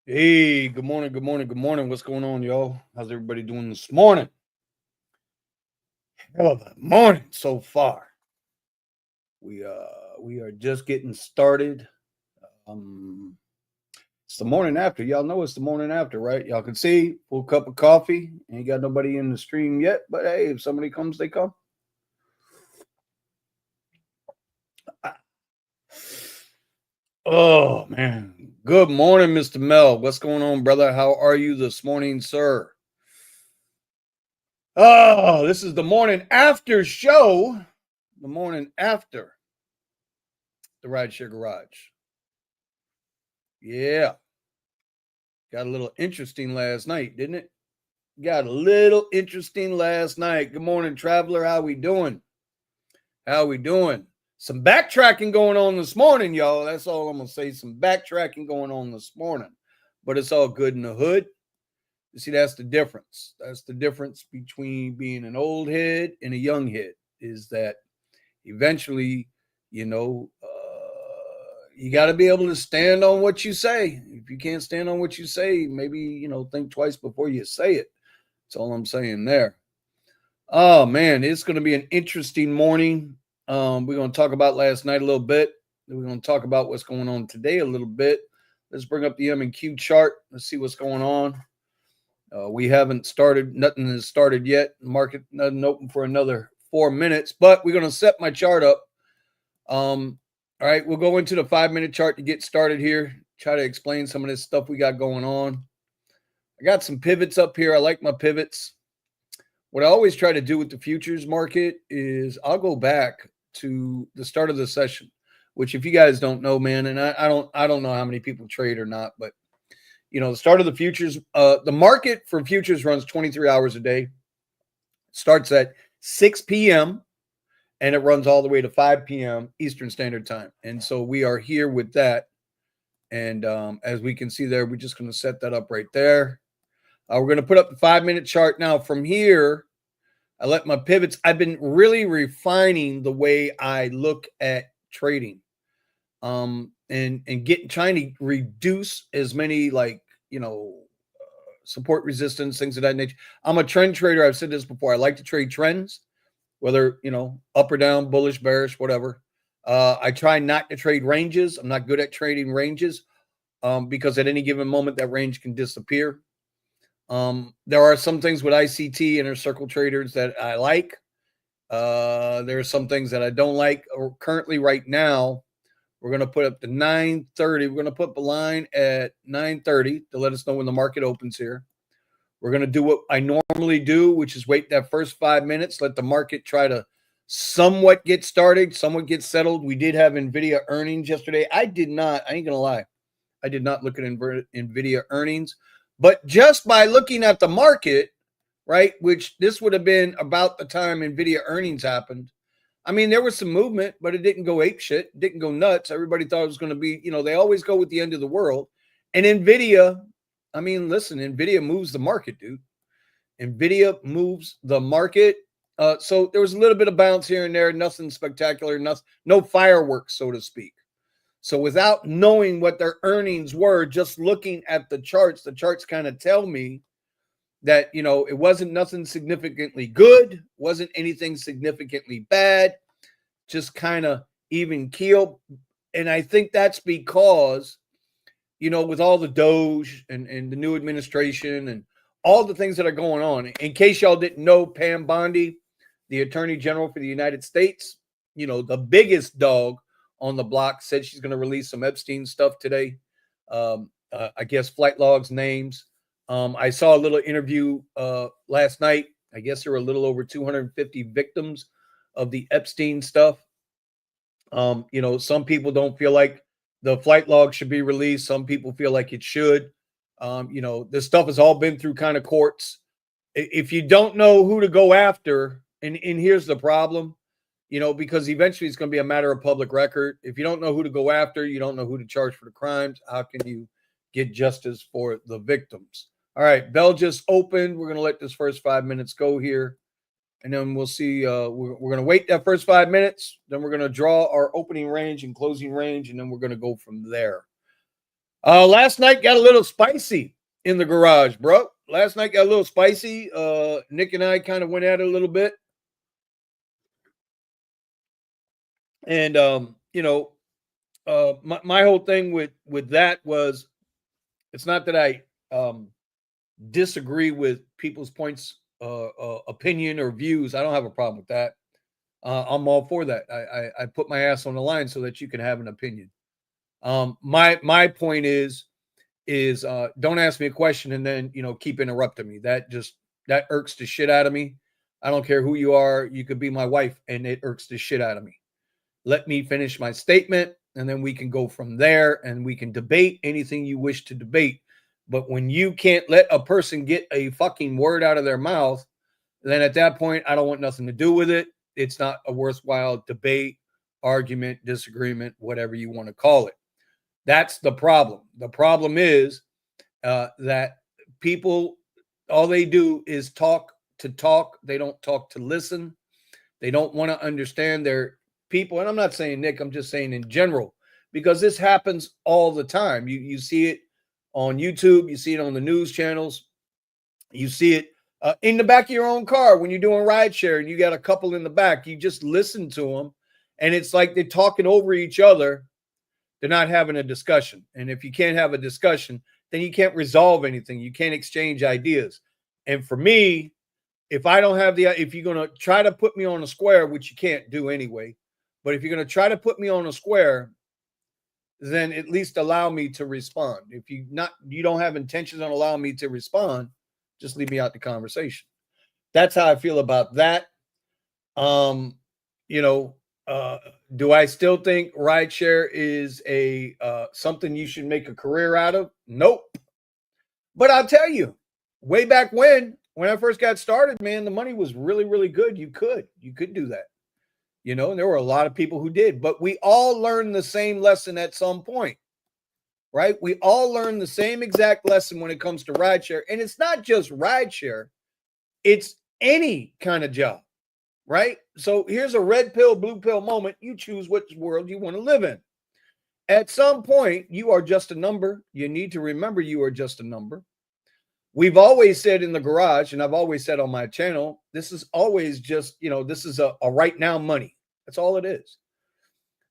Hey, good morning, good morning, good morning. What's going on, y'all? How's everybody doing this morning? Hell of a morning so far. We are just getting started. Um it's the morning after. Y'all know it's the morning after, right? Y'all can see full cup of coffee. Ain't got nobody in the stream yet, but hey, if somebody comes, they come. Ah, oh man. Good morning, Mr. Mel. What's going on, brother? How are you this morning, sir? Oh, this is the morning after show. The morning after the Rideshare Garage. Yeah, got a little interesting last night, didn't it? Got a little interesting last night. Good morning, traveler. How we doing? How we doing? Some backtracking going on this morning, y'all. That's all I'm gonna say. Some backtracking going on this morning, but it's all good in the hood. You see, that's the difference. That's the difference between being an old head and a young head. Is that eventually, you got to be able to stand on what you say. If you can't stand on what you say, maybe, think twice before you say it. That's all I'm saying there. Oh, man, it's going to be an interesting morning. We're going to talk about last night a little bit. Then we're going to talk about what's going on today a little bit. Let's bring up the M&Q chart. Let's see what's going on. We haven't started. Nothing has started yet. Market doesn't open for another 4 minutes, but we're going to set my chart up. All right, we'll go into the 5-minute chart to get started here. Try to explain some of this stuff we got going on. I got some pivots up here. I like my pivots. What I always try to do with the futures market is I'll go back to the start of the session, which if you guys don't know, man, and I don't know how many people trade or not, but the start of the futures, the market for futures runs 23 hours a day. Starts at 6 p.m. and it runs all the way to 5 p.m. Eastern Standard Time. And so we are here with that. And as we can see there, we're just going to set that up right there. We're going to put up the 5-minute chart now. From here, I let my pivots. I've been really refining the way I look at trading, and trying to reduce as many support resistance, things of that nature. I'm a trend trader. I've said this before. I like to trade trends, whether up or down, bullish, bearish, whatever. I try not to trade ranges. I'm not good at trading ranges because at any given moment that range can disappear. There are some things with ICT, inner circle traders, that I like. There are some things that I don't like. Or currently, right now, we're going to put up to 9:30. We're going to put the line at 9:30 to let us know when the market opens here. We're going to do what I normally do, which is wait that first 5 minutes, let the market try to somewhat get started, somewhat get settled. We did have NVIDIA earnings yesterday. I ain't going to lie, I did not look at NVIDIA earnings. But just by looking at the market, right, which this would have been about the time NVIDIA earnings happened, I mean, there was some movement, but it didn't go ape shit, didn't go nuts. Everybody thought it was going to be, they always go with the end of the world. And NVIDIA, I mean, listen, NVIDIA moves the market, dude. NVIDIA moves the market. So there was a little bit of bounce here and there, nothing spectacular, no fireworks, so to speak. So without knowing what their earnings were, just looking at the charts kind of tell me that, it wasn't nothing significantly good, wasn't anything significantly bad, just kind of even keel. And I think that's because, with all the Doge and the new administration and all the things that are going on. In case y'all didn't know, Pam Bondi, the Attorney General for the United States, the biggest dog on the block, said she's going to release some Epstein stuff today. I guess flight logs, names. I saw a little interview last night. I guess there were a little over 250 victims of the Epstein stuff. Some people don't feel like the flight log should be released. Some people feel like it should. This stuff has all been through kind of courts. If you don't know who to go after, and here's the problem, because eventually it's going to be a matter of public record. If you don't know who to go after, you don't know who to charge for the crimes. How can you get justice for the victims? All right, bell just opened. We're going to let this first 5 minutes go here. And then we'll see. We're going to wait that first 5 minutes. Then we're going to draw our opening range and closing range. And then we're going to go from there. Last night got a little spicy in the garage, bro. Last night got a little spicy. Nick and I kind of went at it a little bit. And my whole thing with that was, it's not that I disagree with people's points, opinion or views. I don't have a problem with that. I'm all for that. I put my ass on the line so that you can have an opinion. My point is don't ask me a question and then keep interrupting me. That irks the shit out of me. I don't care who you are. You could be my wife, and it irks the shit out of me. Let me finish my statement, and then we can go from there, and we can debate anything you wish to debate. But when you can't let a person get a fucking word out of their mouth, then at that point, I don't want nothing to do with it. It's not a worthwhile debate, argument, disagreement, whatever you want to call it. That's the problem. The problem is that people, all they do is talk to talk. They don't talk to listen. They don't want to understand their people. And I'm not saying Nick, I'm just saying in general, because this happens all the time. You see it on YouTube. You see it on the news channels. You see it in the back of your own car when you're doing rideshare and you got a couple in the back. You just listen to them, and it's like they're talking over each other. They're not having a discussion. And if you can't have a discussion, then you can't resolve anything. You can't exchange ideas. And for me, if you're going to try to put me on a square, which you can't do anyway, but if you're going to try to put me on a square, then at least allow me to respond. If you don't have intentions on allowing me to respond, just leave me out the conversation. That's how I feel about that. Do I still think rideshare is a something you should make a career out of? Nope. But I'll tell you, way back when I first got started, man, the money was really, really good. You could do that. And there were a lot of people who did, but we all learned the same lesson at some point, right? We all learned the same exact lesson when it comes to rideshare. And it's not just rideshare, it's any kind of job, right? So here's a red pill, blue pill moment. You choose which world you want to live in. At some point, you are just a number. You need to remember you are just a number. We've always said in the garage, and I've always said on my channel, this is always just, this is a right now money. That's all it is.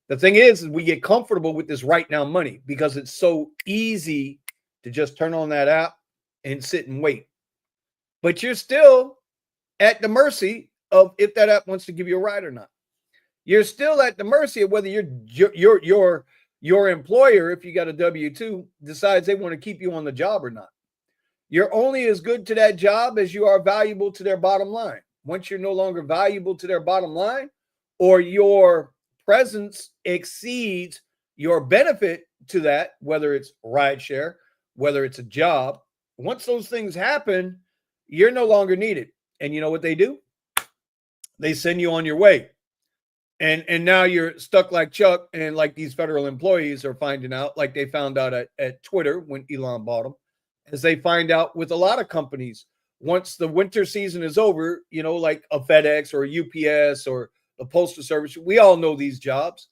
The thing is we get comfortable with this right now money because it's so easy to just turn on that app and sit and wait. But you're still at the mercy of if that app wants to give you a ride or not. You're still at the mercy of whether your employer, if you got a W-2, decides they want to keep you on the job or not. You're only as good to that job as you are valuable to their bottom line. Once you're no longer valuable to their bottom line, or your presence exceeds your benefit to that, whether it's rideshare, whether it's a job, once those things happen, you're no longer needed. And you know what they do? They send you on your way. And now you're stuck like Chuck, and like these federal employees are finding out, like they found out at Twitter when Elon bought them, as they find out with a lot of companies, once the winter season is over, like a FedEx or a UPS or a postal service, we all know these jobs,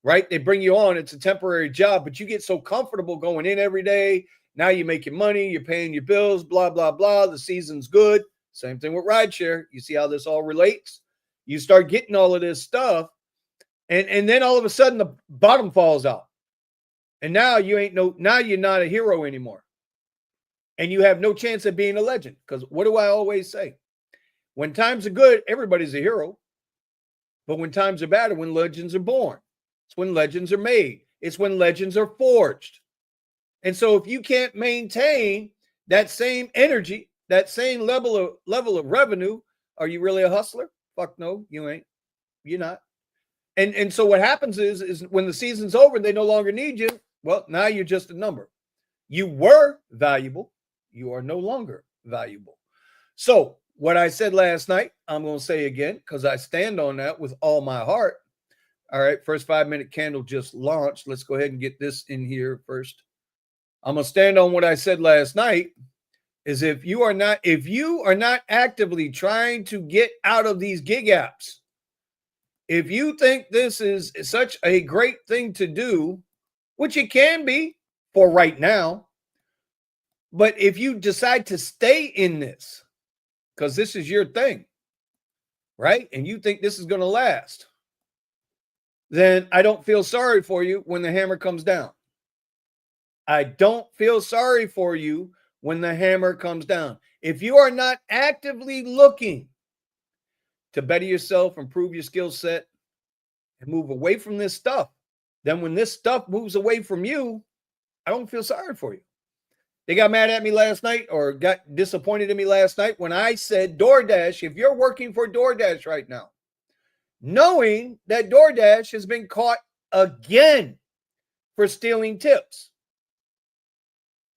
right? They bring you on. It's a temporary job, but you get so comfortable going in every day. Now you're making money, you're paying your bills, blah, blah, blah. The season's good. Same thing with rideshare. You see how this all relates? You start getting all of this stuff, and then all of a sudden the bottom falls out. And now you're not a hero anymore. And you have no chance of being a legend. Because what do I always say? When times are good, everybody's a hero. But when times are bad, when legends are born, it's when legends are made. It's when legends are forged. And so if you can't maintain that same energy, that same level of revenue, are you really a hustler? Fuck no, you ain't. You're not. And so what happens is when the season's over and they no longer need you, well, now you're just a number. You were valuable. You are no longer valuable. So what I said last night, I'm going to say again, because I stand on that with all my heart. All right, first 5-minute candle just launched. Let's go ahead and get this in here first. I'm going to stand on what I said last night, is if you are not actively trying to get out of these gig apps, if you think this is such a great thing to do, which it can be for right now. But if you decide to stay in this, because this is your thing, right? And you think this is going to last, then I don't feel sorry for you when the hammer comes down. I don't feel sorry for you when the hammer comes down. If you are not actively looking to better yourself, improve your skill set, and move away from this stuff, then when this stuff moves away from you, I don't feel sorry for you. They got mad at me last night or got disappointed in me last night when I said, DoorDash, if you're working for DoorDash right now, knowing that DoorDash has been caught again for stealing tips,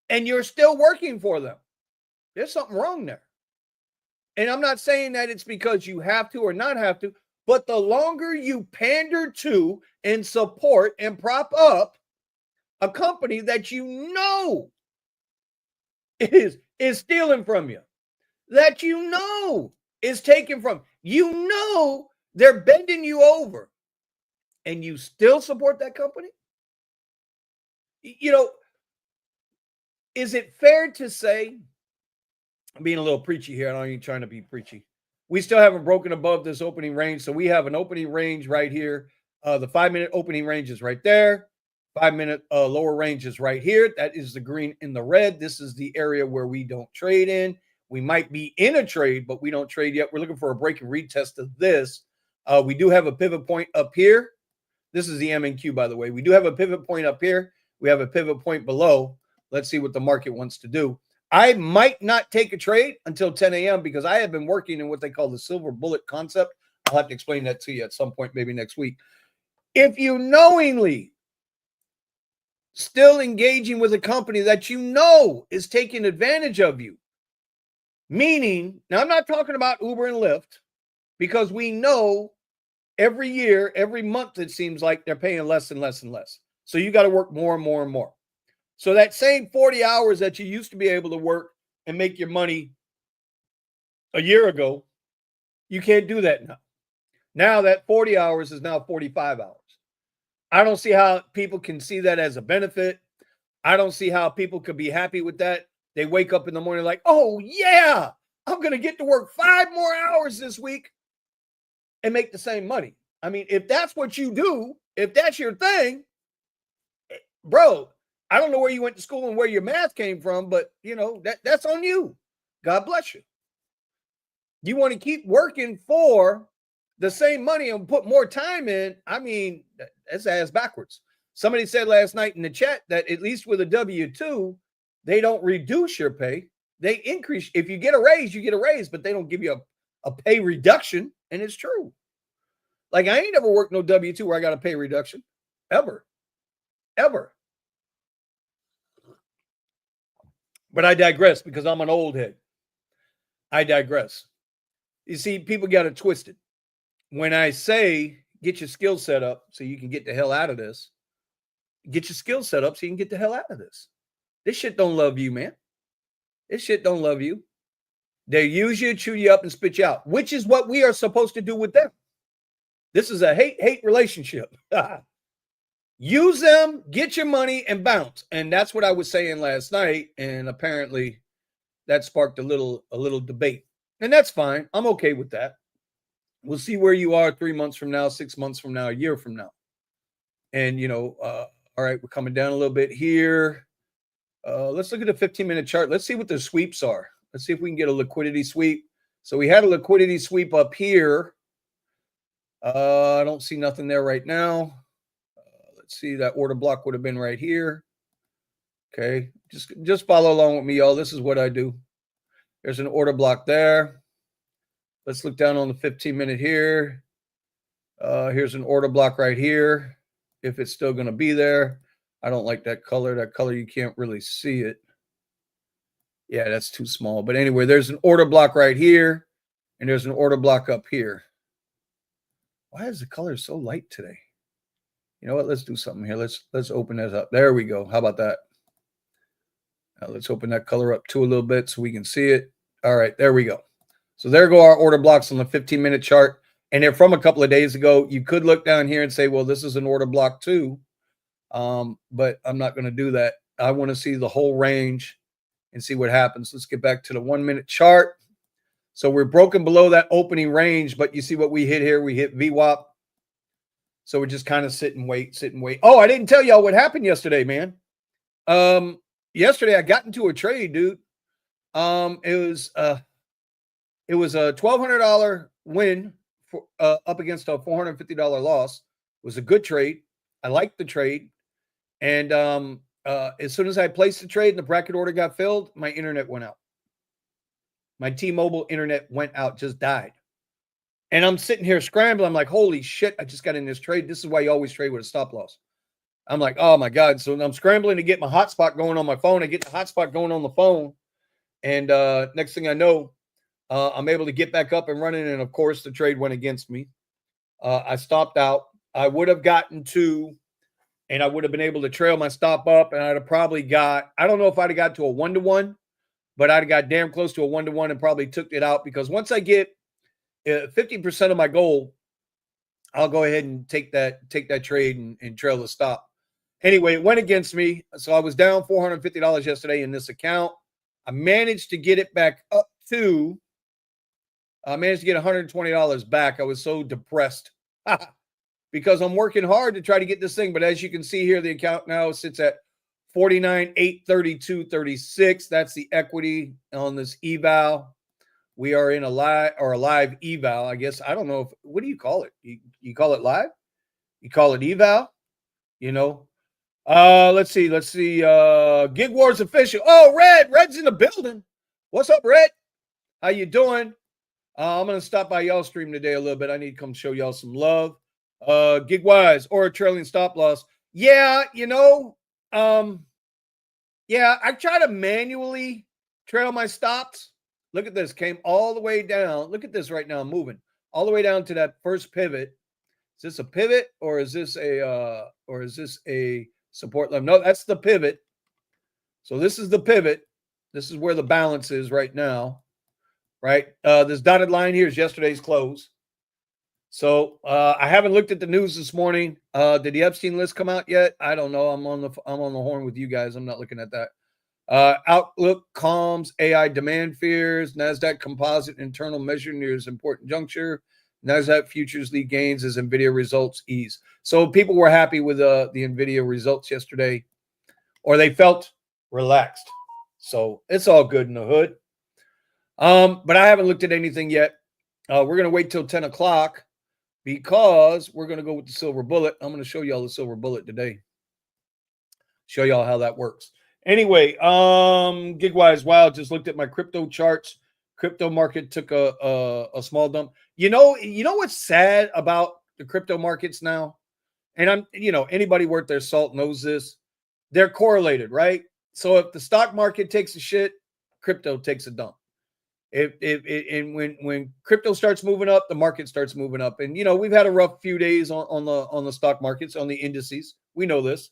and you're still working for them, there's something wrong there. And I'm not saying that it's because you have to or not have to, but the longer you pander to and support and prop up a company that you know is stealing from you, that you know is taken from you, know they're bending you over, and you still support that company, you know, is it fair to say, I'm being a little preachy here, I'm not even trying to be preachy, we still haven't broken above this opening range, so we have an opening range right here. The 5-minute opening range is right there. 5-minute lower range is right here. That is the green and the red. This is the area where we don't trade in. We might be in a trade, but we don't trade yet. We're looking for a break and retest of this. We do have a pivot point up here. This is the MNQ, by the way. We do have a pivot point up here. We have a pivot point below. Let's see what the market wants to do. I might not take a trade until 10 a.m. because I have been working in what they call the silver bullet concept. I'll have to explain that to you at some point, maybe next week. If you knowingly still engaging with a company that you know is taking advantage of you, meaning, now I'm not talking about Uber and Lyft, because we know every year, every month, it seems like they're paying less and less and less. So you got to work more and more and more. So that same 40 hours that you used to be able to work and make your money a year ago, you can't do that now. Now that 40 hours is now 45 hours. I don't see how people can see that as a benefit. I don't see how people could be happy with that. They wake up in the morning like, oh yeah, I'm going to get to work 5 more hours this week and make the same money. I mean, if that's what you do, if that's your thing, bro, I don't know where you went to school and where your math came from, but you know, that's on you. God bless you. You want to keep working for the same money and put more time in. I mean, that's ass backwards. Somebody said last night in the chat that at least with a W-2, they don't reduce your pay. They increase. If you get a raise, you get a raise, but they don't give you a pay reduction. And it's true. Like, I ain't never worked no W-2 where I got a pay reduction. Ever. But I digress because I'm an old head. I digress. You see, people got it twisted. When I say get your skill set up so you can get the hell out of this, get your skill set up so you can get the hell out of this. This shit don't love you, man. This shit don't love you. They use you, chew you up, and spit you out, which is what we are supposed to do with them. This is a hate relationship. Use them, get your money, and bounce. And that's what I was saying last night. And apparently that sparked a little debate. And that's fine. I'm okay with that. We'll see where you are 3 months from now, 6 months from now, a year from now. And, you know, all right, we're coming down a little bit here. Let's look at the 15-minute chart. Let's see what the sweeps are. Let's see if we can get a liquidity sweep. So we had a liquidity sweep up here. I don't see nothing there right now. Let's see, that order block would have been right here. Okay, just follow along with me, y'all. This is what I do. There's an order block there. Let's look down on the 15-minute here. Here's an order block right here. If it's still going to be there. I don't like that color. That color, you can't really see it. Yeah, that's too small. But anyway, there's an order block right here. And there's an order block up here. Why is the color so light today? You know what? Let's do something here. Let's open that up. There we go. How about that? Now let's open that color up too a little bit so we can see it. All right, there we go. So there go our order blocks on the 15-minute chart. And they're from a couple of days ago. You could look down here and say, well, this is an order block too. But I'm not going to do that. I want to see the whole range and see what happens. Let's get back to the 1 minute chart. So we're broken below that opening range, but you see what we hit here? We hit VWAP. So we're just kind of sit and wait. Oh, I didn't tell y'all what happened yesterday, man. Yesterday I got into a trade, dude. It was a $1,200 win for up against a $450 loss. It was a good trade. I liked the trade. And as soon as I placed the trade and the bracket order got filled, my internet went out. My T-Mobile internet went out, just died. And I'm sitting here scrambling. I'm like, holy shit, I just got in this trade. This is why you always trade with a stop loss. I'm like, oh my God. So I'm scrambling to get my hotspot going on my phone. I get the hotspot going on the phone. And next thing I know, I'm able to get back up and running. And of course, the trade went against me. I stopped out. I would have gotten two, and I would have been able to trail my stop up. And I'd have probably got, I don't know if I'd have got to a 1-to-1, but I'd have got damn close to a 1-to-1 and probably took it out, because once I get 50% of my goal, I'll go ahead and take that trade and trail the stop. Anyway, it went against me. So I was down $450 yesterday in this account. I managed to get it back up to, I managed to get $120 back. I was so depressed because I'm working hard to try to get this thing. But as you can see here, the account now sits at 49,832.36. That's the equity on this eval. We are in a live eval, I guess. I don't know if, what do you call it? You call it live? You call it eval? You know? Let's see. Gig Wars official. Oh, Red's in the building. What's up, Red? How you doing? I'm gonna stop by y'all stream today a little bit. I need to come show y'all some love. Gig wise or a trailing stop loss. Yeah, I try to manually trail my stops. Look at this. Came all the way down. Look at this right now. I'm moving all the way down to that first pivot. Is this a pivot or is this a support level? No, that's the pivot. So this is the pivot. This is where the balance is right now. Right. This dotted line here is yesterday's close. So I haven't looked at the news this morning. Did the Epstein list come out yet? I don't know. I'm on the horn with you guys. I'm not looking at that. Outlook calms AI demand fears. NASDAQ composite internal measure nears important juncture. NASDAQ futures lead gains as NVIDIA results ease. So people were happy with the NVIDIA results yesterday, or they felt relaxed. So it's all good in the hood. But I haven't looked at anything yet. We're going to wait till 10 o'clock because we're going to go with the silver bullet. I'm going to show y'all the silver bullet today. Show y'all how that works. Anyway, Gigwise, wow, just looked at my crypto charts. Crypto market took a small dump. You know what's sad about the crypto markets now? And anybody worth their salt knows this. They're correlated, right? So if the stock market takes a shit, crypto takes a dump. When crypto starts moving up, the market starts moving up. And we've had a rough few days on the stock markets, on the indices. We know this.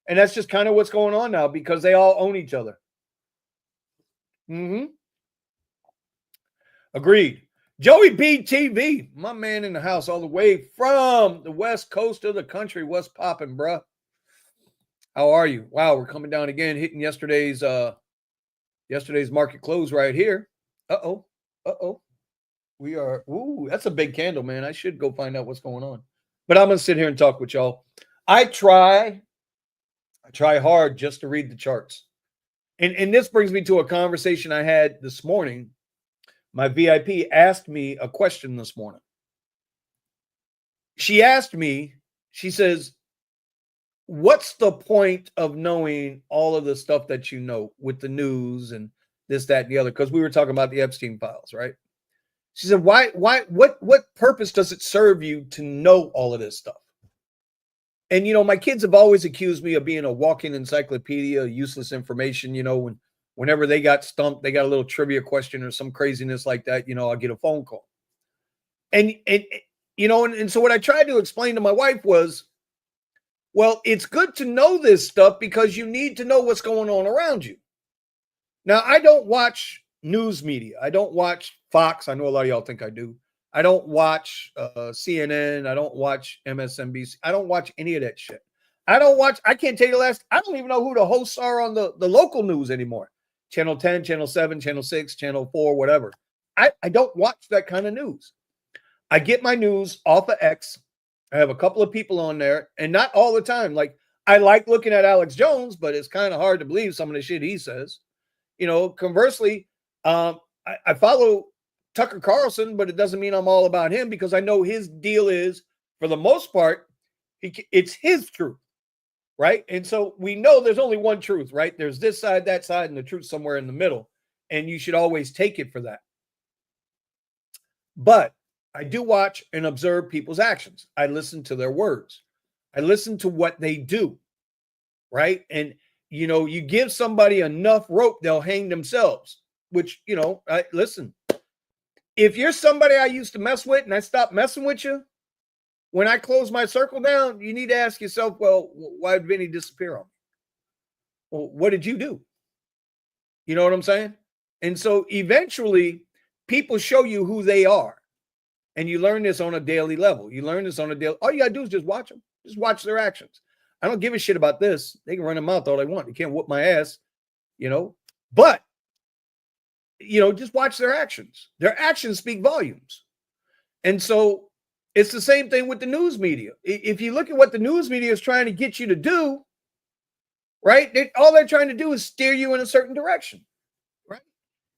And that's just kind of what's going on now because they all own each other. Agreed. Joey B TV, my man in the house, all the way from the west coast of the country. What's popping, bruh? How are you? Wow, we're coming down again, hitting yesterday's market close right here. Uh-oh. We are, that's a big candle, man. I should go find out what's going on. But I'm going to sit here and talk with y'all. I try hard just to read the charts. And this brings me to a conversation I had this morning. My VIP asked me a question this morning. She asked me, she says, what's the point of knowing all of the stuff that you know with the news and this, that, and the other? Because we were talking about the Epstein files, right? She said, what purpose does it serve you to know all of this stuff? And, my kids have always accused me of being a walking encyclopedia, useless information. Whenever they got stumped, they got a little trivia question or some craziness like that, I'll get a phone call. And so what I tried to explain to my wife was, well, it's good to know this stuff because you need to know what's going on around you. Now, I don't watch news media. I don't watch Fox. I know a lot of y'all think I do. I don't watch CNN. I don't watch MSNBC. I don't watch any of that shit. I don't watch. I can't tell you the last. I don't even know who the hosts are on the local news anymore. Channel 10, Channel 7, Channel 6, Channel 4, whatever. I don't watch that kind of news. I get my news off of X. I have a couple of people on there, and not all the time. Like, I like looking at Alex Jones, but it's kind of hard to believe some of the shit he says. Conversely, I follow Tucker Carlson, but it doesn't mean I'm all about him because I know his deal is, for the most part, it's his truth, right? And so we know there's only one truth, right? There's this side, that side, and the truth somewhere in the middle, and you should always take it for that. But I do watch and observe people's actions. I listen to their words. I listen to what they do, right? And, you give somebody enough rope, they'll hang themselves, which, listen, if you're somebody I used to mess with and I stopped messing with you, when I close my circle down, you need to ask yourself, well, why did Vinny disappear on me? Well, what did you do? You know what I'm saying? And so eventually people show you who they are. And you learn this on a daily level. All you got to do is just watch them. Just watch their actions. I don't give a shit about this. They can run their mouth all they want. They can't whoop my ass, But, just watch their actions. Their actions speak volumes. And so it's the same thing with the news media. If you look at what the news media is trying to get you to do, right? All they're trying to do is steer you in a certain direction, right?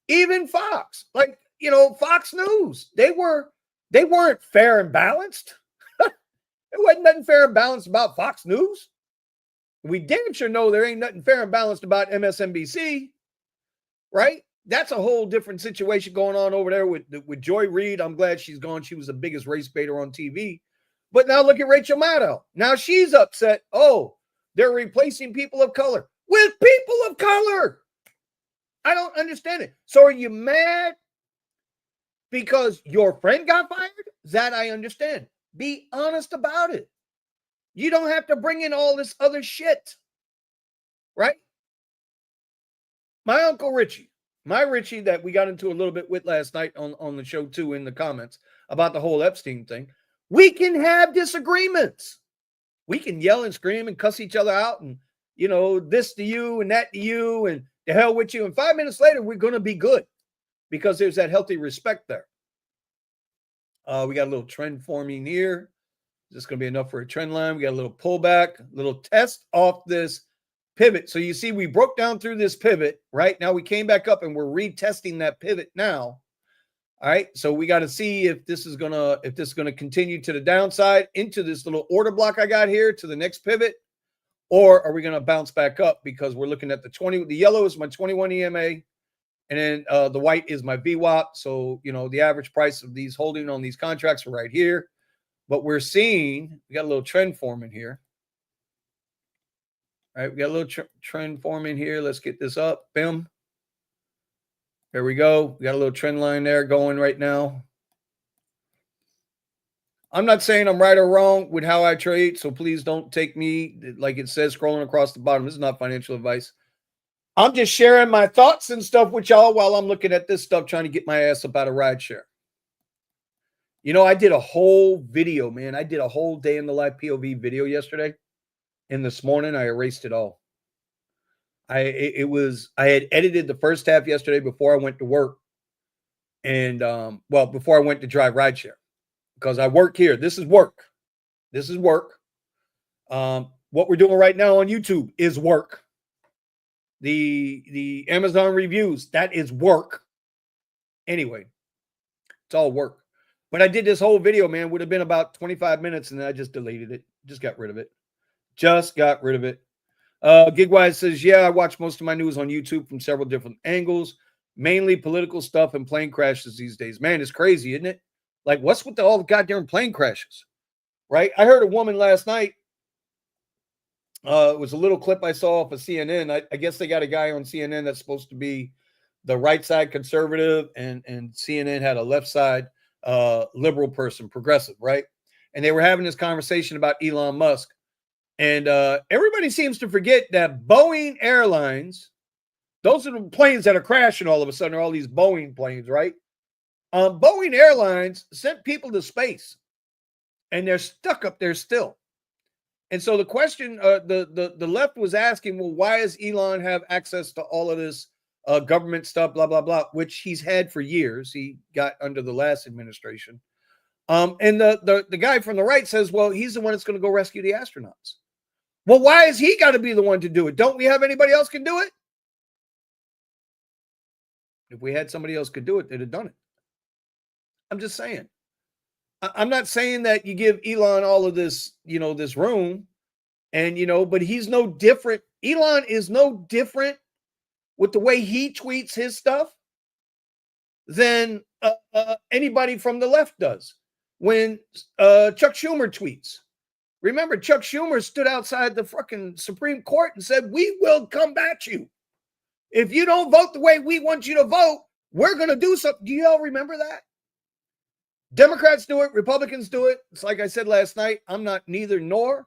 Even Fox, Fox News, they weren't fair and balanced. There wasn't nothing fair and balanced about Fox News. We damn sure know there ain't nothing fair and balanced about MSNBC, right? That's a whole different situation going on over there with Joy Reid. I'm glad she's gone. She was the biggest race baiter on TV. But now look at Rachel Maddow. Now she's upset. Oh, they're replacing people of color with people of color. I don't understand it. So are you mad because your friend got fired? That I understand. Be honest about it. You don't have to bring in all this other shit, right? My Uncle Richie, that we got into a little bit with last night on the show too, in the comments about the whole Epstein thing. We can have disagreements. We can yell and scream and cuss each other out and, this to you and that to you and the hell with you. And 5 minutes later, we're going to be good because there's that healthy respect there. We got a little trend forming here. Is this going to be enough for a trend line? We got a little pullback, a little test off this pivot. So you see, we broke down through this pivot, right? Now we came back up and we're retesting that pivot now. All right. So we got to see if this is going to continue to the downside into this little order block I got here to the next pivot, or are we going to bounce back up because we're looking at the yellow is my 21 EMA. And then the white is my VWAP. So, the average price of these holding on these contracts are right here. But we're seeing, we got a little trend forming here. All right, we got a little trend forming here. Let's get this up. Bam. There we go. We got a little trend line there going right now. I'm not saying I'm right or wrong with how I trade, so please don't take me, like it says, scrolling across the bottom. This is not financial advice. I'm just sharing my thoughts and stuff with y'all while I'm looking at this stuff, trying to get my ass up out of rideshare. I did a whole video, man. I did a whole day in the life POV video yesterday. And this morning, I erased it all. I had edited the first half yesterday before I went to work. And, before I went to drive rideshare. Because I work here. This is work. What we're doing right now on YouTube is work. The Amazon reviews, that is work. Anyway, it's all work. But I did this whole video, man, would have been about 25 minutes, and I just deleted it. Just got rid of it. Gigwise says, yeah, I watch most of my news on YouTube from several different angles, mainly political stuff and plane crashes these days. Man, it's crazy, isn't it? Like, what's with all the goddamn plane crashes, right? I heard a woman last night. It was a little clip I saw off of CNN. I guess they got a guy on CNN that's supposed to be the right side conservative, and CNN had a left side liberal person, progressive, right? And they were having this conversation about Elon Musk. And everybody seems to forget that Boeing Airlines, those are the planes that are crashing all of a sudden, are all these Boeing planes, right? Boeing Airlines sent people to space, and they're stuck up there still. And so the question, the left was asking, well, why does Elon have access to all of this government stuff, blah, blah, blah, which he's had for years. He got under the last administration. And the guy from the right says, well, he's the one that's going to go rescue the astronauts. Well, why is he got to be the one to do it? Don't we have anybody else can do it? If we had somebody else could do it, they'd have done it. I'm just saying. I'm not saying that you give Elon all of this, this room and, but he's no different. Elon is no different with the way he tweets his stuff than anybody from the left does. When Chuck Schumer tweets, remember Chuck Schumer stood outside the fucking Supreme Court and said, we will combat you. If you don't vote the way we want you to vote, we're going to do something. Do you all remember that? Democrats do it. Republicans do it. It's like I said last night. I'm not neither nor.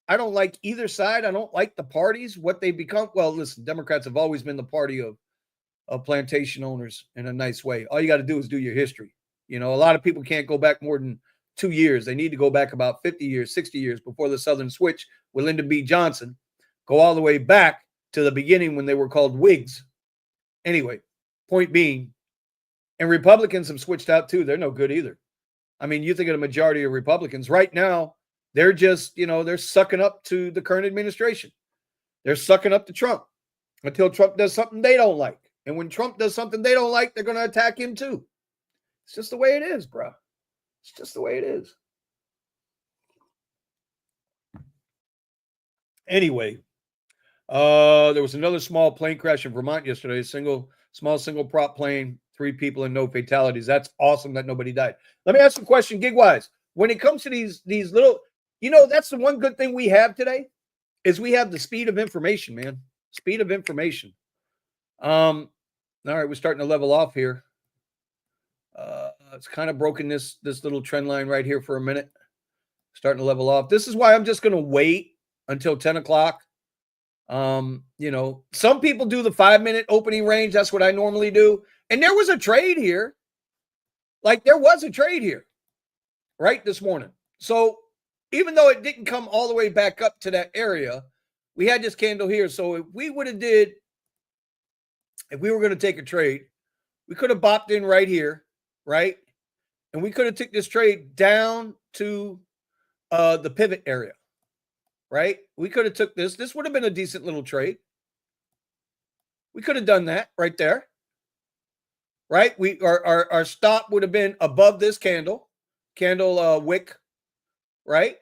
I don't like either side. I don't like the parties, what they become. Well, listen, Democrats have always been the party of plantation owners in a nice way. All you got to do is do your history. A lot of people can't go back more than 2 years. They need to go back about 50 years, 60 years before the Southern Switch with Lyndon B. Johnson. Go all the way back to the beginning when they were called Whigs. Anyway, point being, and Republicans have switched out too. They're no good either. I mean, you think of the majority of Republicans right now, they're just, they're sucking up to the current administration. They're sucking up to Trump until Trump does something they don't like. And when Trump does something they don't like, they're going to attack him too. It's just the way it is, bro. It's just the way it is. Anyway, there was another small plane crash in Vermont yesterday. Small single prop plane, 3 people and no fatalities. That's awesome that nobody died. Let me ask you a question, gig-wise. When it comes to these little, that's the one good thing we have today is we have the speed of information, man. Speed of information. All right, we're starting to level off here. It's kind of broken this little trend line right here for a minute. Starting to level off. This is why I'm just going to wait until 10 o'clock. Some people do the 5-minute opening range. That's what I normally do. And there was a trade here. There was a trade here, right, this morning. So even though it didn't come all the way back up to that area, we had this candle here. So if we were going to take a trade, we could have bopped in right here, right? And we could have took this trade down to the pivot area, right? We could have took this. This would have been a decent little trade. We could have done that right there, right? Our stop would have been above this candle wick, right?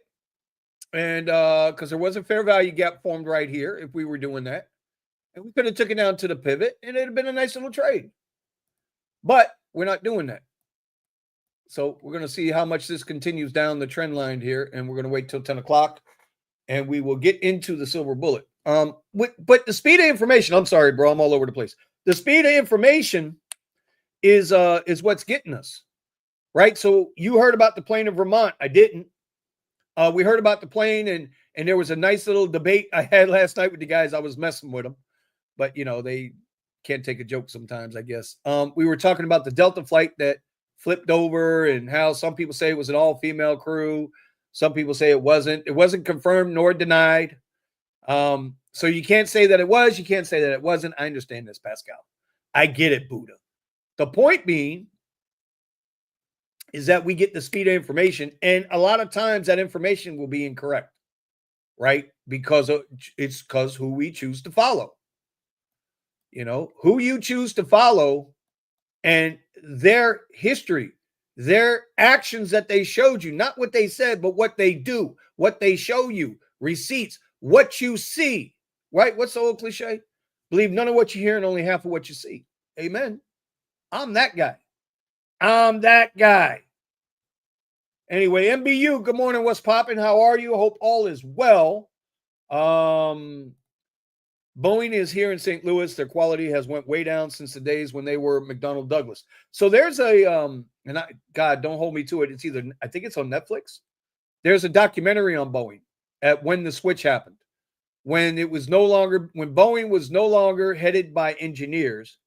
And because there was a fair value gap formed right here if we were doing that. And we could have took it down to the pivot and it'd have been a nice little trade. But we're not doing that. So we're going to see how much this continues down the trend line here. And we're going to wait till 10 o'clock and we will get into the silver bullet. But the speed of information, I'm sorry, bro, I'm all over the place. The speed of information is what's getting us, right? So you heard about the plane in Vermont. I didn't. We heard about the plane and there was a nice little debate I had last night with the guys. I was messing with them, but they can't take a joke sometimes, I guess. We were talking about the Delta flight that flipped over and how some people say it was an all-female crew. Some people say it wasn't. It wasn't confirmed nor denied. So you can't say that it was. You can't say that it wasn't. I understand this, Pascal. I get it, Buddha. The point being is that we get the speed of information, and a lot of times that information will be incorrect, right? Because it's who we choose to follow. Who you choose to follow and their history, their actions that they showed you, not what they said, but what they do, what they show you, receipts, what you see, right? What's the old cliche? Believe none of what you hear and only half of what you see. Amen. I'm that guy. Anyway, MBU, good morning. What's popping? How are you? Hope all is well. Boeing is here in St. Louis. Their quality has went way down since the days when they were McDonnell Douglas. So there's God, don't hold me to it. I think it's on Netflix. There's a documentary on Boeing at when the switch happened. When Boeing was no longer headed by engineers,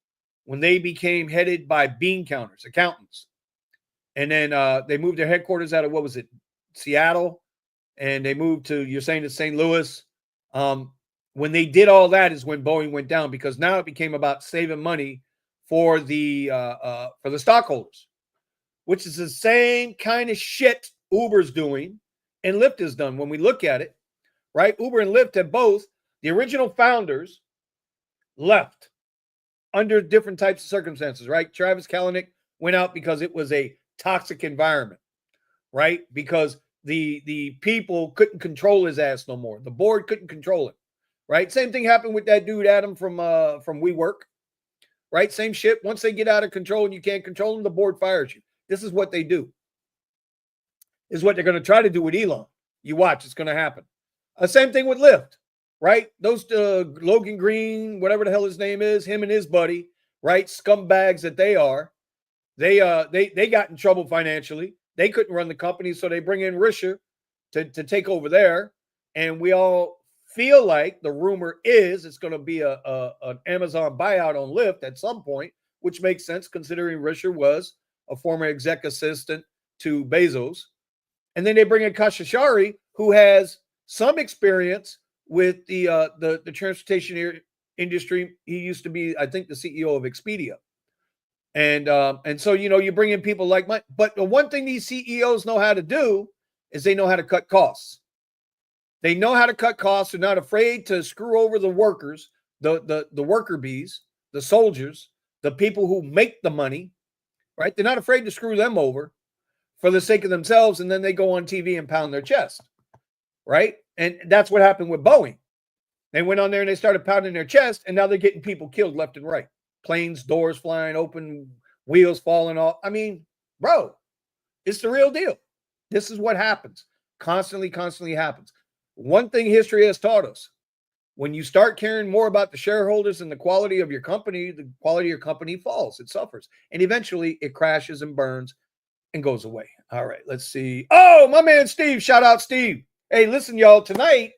when they became headed by bean counters, accountants. And then they moved their headquarters out of, Seattle, and they moved to, you're saying, to St. Louis. When they did all that is when Boeing went down, because now it became about saving money for the stockholders, which is the same kind of shit Uber's doing and Lyft has done. When we look at it, right? Uber and Lyft have both, the original founders left under different types of circumstances, right? Travis Kalanick went out because it was a toxic environment, right? Because the people couldn't control his ass no more. The board couldn't control it, right? Same thing happened with that dude Adam from WeWork, right? Same shit. Once they get out of control and you can't control them, the board fires you. This is what they do. This is what they're going to try to do with Elon. You watch, it's going to happen. Same thing with Lyft, right? Those Logan Green, whatever the hell his name is, him and his buddy, right? Scumbags that they are. They got in trouble financially. They couldn't run the company, so they bring in Risher to take over there. And we all feel like the rumor is it's going to be an Amazon buyout on Lyft at some point, which makes sense considering Risher was a former exec assistant to Bezos. And then they bring in Kashishari, who has some experience with the transportation industry. He used to be, I think, the CEO of Expedia. And so, you bring in people like Mike. But the one thing these CEOs know how to do is they know how to cut costs. They know how to cut costs. They're not afraid to screw over the workers, the worker bees, the soldiers, the people who make the money, right? They're not afraid to screw them over for the sake of themselves. And then they go on TV and pound their chest, right? And that's what happened with Boeing. They went on there and they started pounding their chest, and now they're getting people killed left and right. Planes, doors flying open, wheels falling off. I mean, bro, it's the real deal. This is what happens. Constantly happens. One thing history has taught us, when you start caring more about the shareholders and the quality of your company, the quality of your company falls. It suffers. And eventually it crashes and burns and goes away. All right, let's see. Oh, my man Steve. Shout out, Steve. Hey, listen, y'all. Tonight,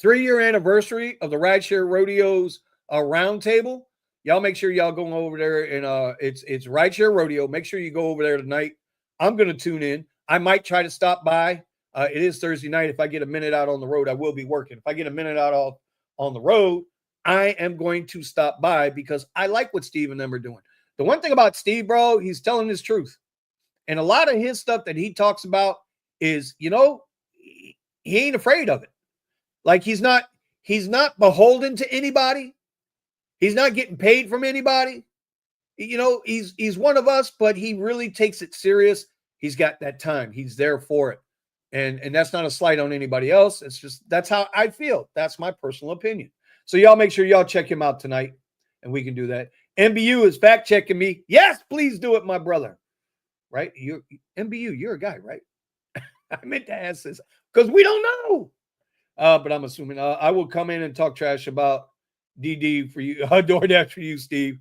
3-year anniversary of the Rideshare Rodeo's roundtable. Y'all make sure y'all go over there, and it's Rideshare Rodeo. Make sure you go over there tonight. I'm going to tune in. I might try to stop by. It is Thursday night. If I get a minute out on the road, I will be working. If I get a minute out on the road, I am going to stop by because I like what Steve and them are doing. The one thing about Steve, bro, he's telling his truth. And a lot of his stuff that he talks about is, he ain't afraid of it. Like he's not beholden to anybody. He's not getting paid from anybody. He's one of us, but he really takes it serious. He's got that time. He's there for it. And that's not a slight on anybody else. It's just, that's how I feel. That's my personal opinion. So y'all make sure y'all check him out tonight, and we can do that. MBU is fact checking me. Yes, please do it, my brother. Right? MBU, you're a guy, right? I meant to ask this because we don't know. But I'm assuming I will come in and talk trash about DD for you, DoorDash for you, Steve.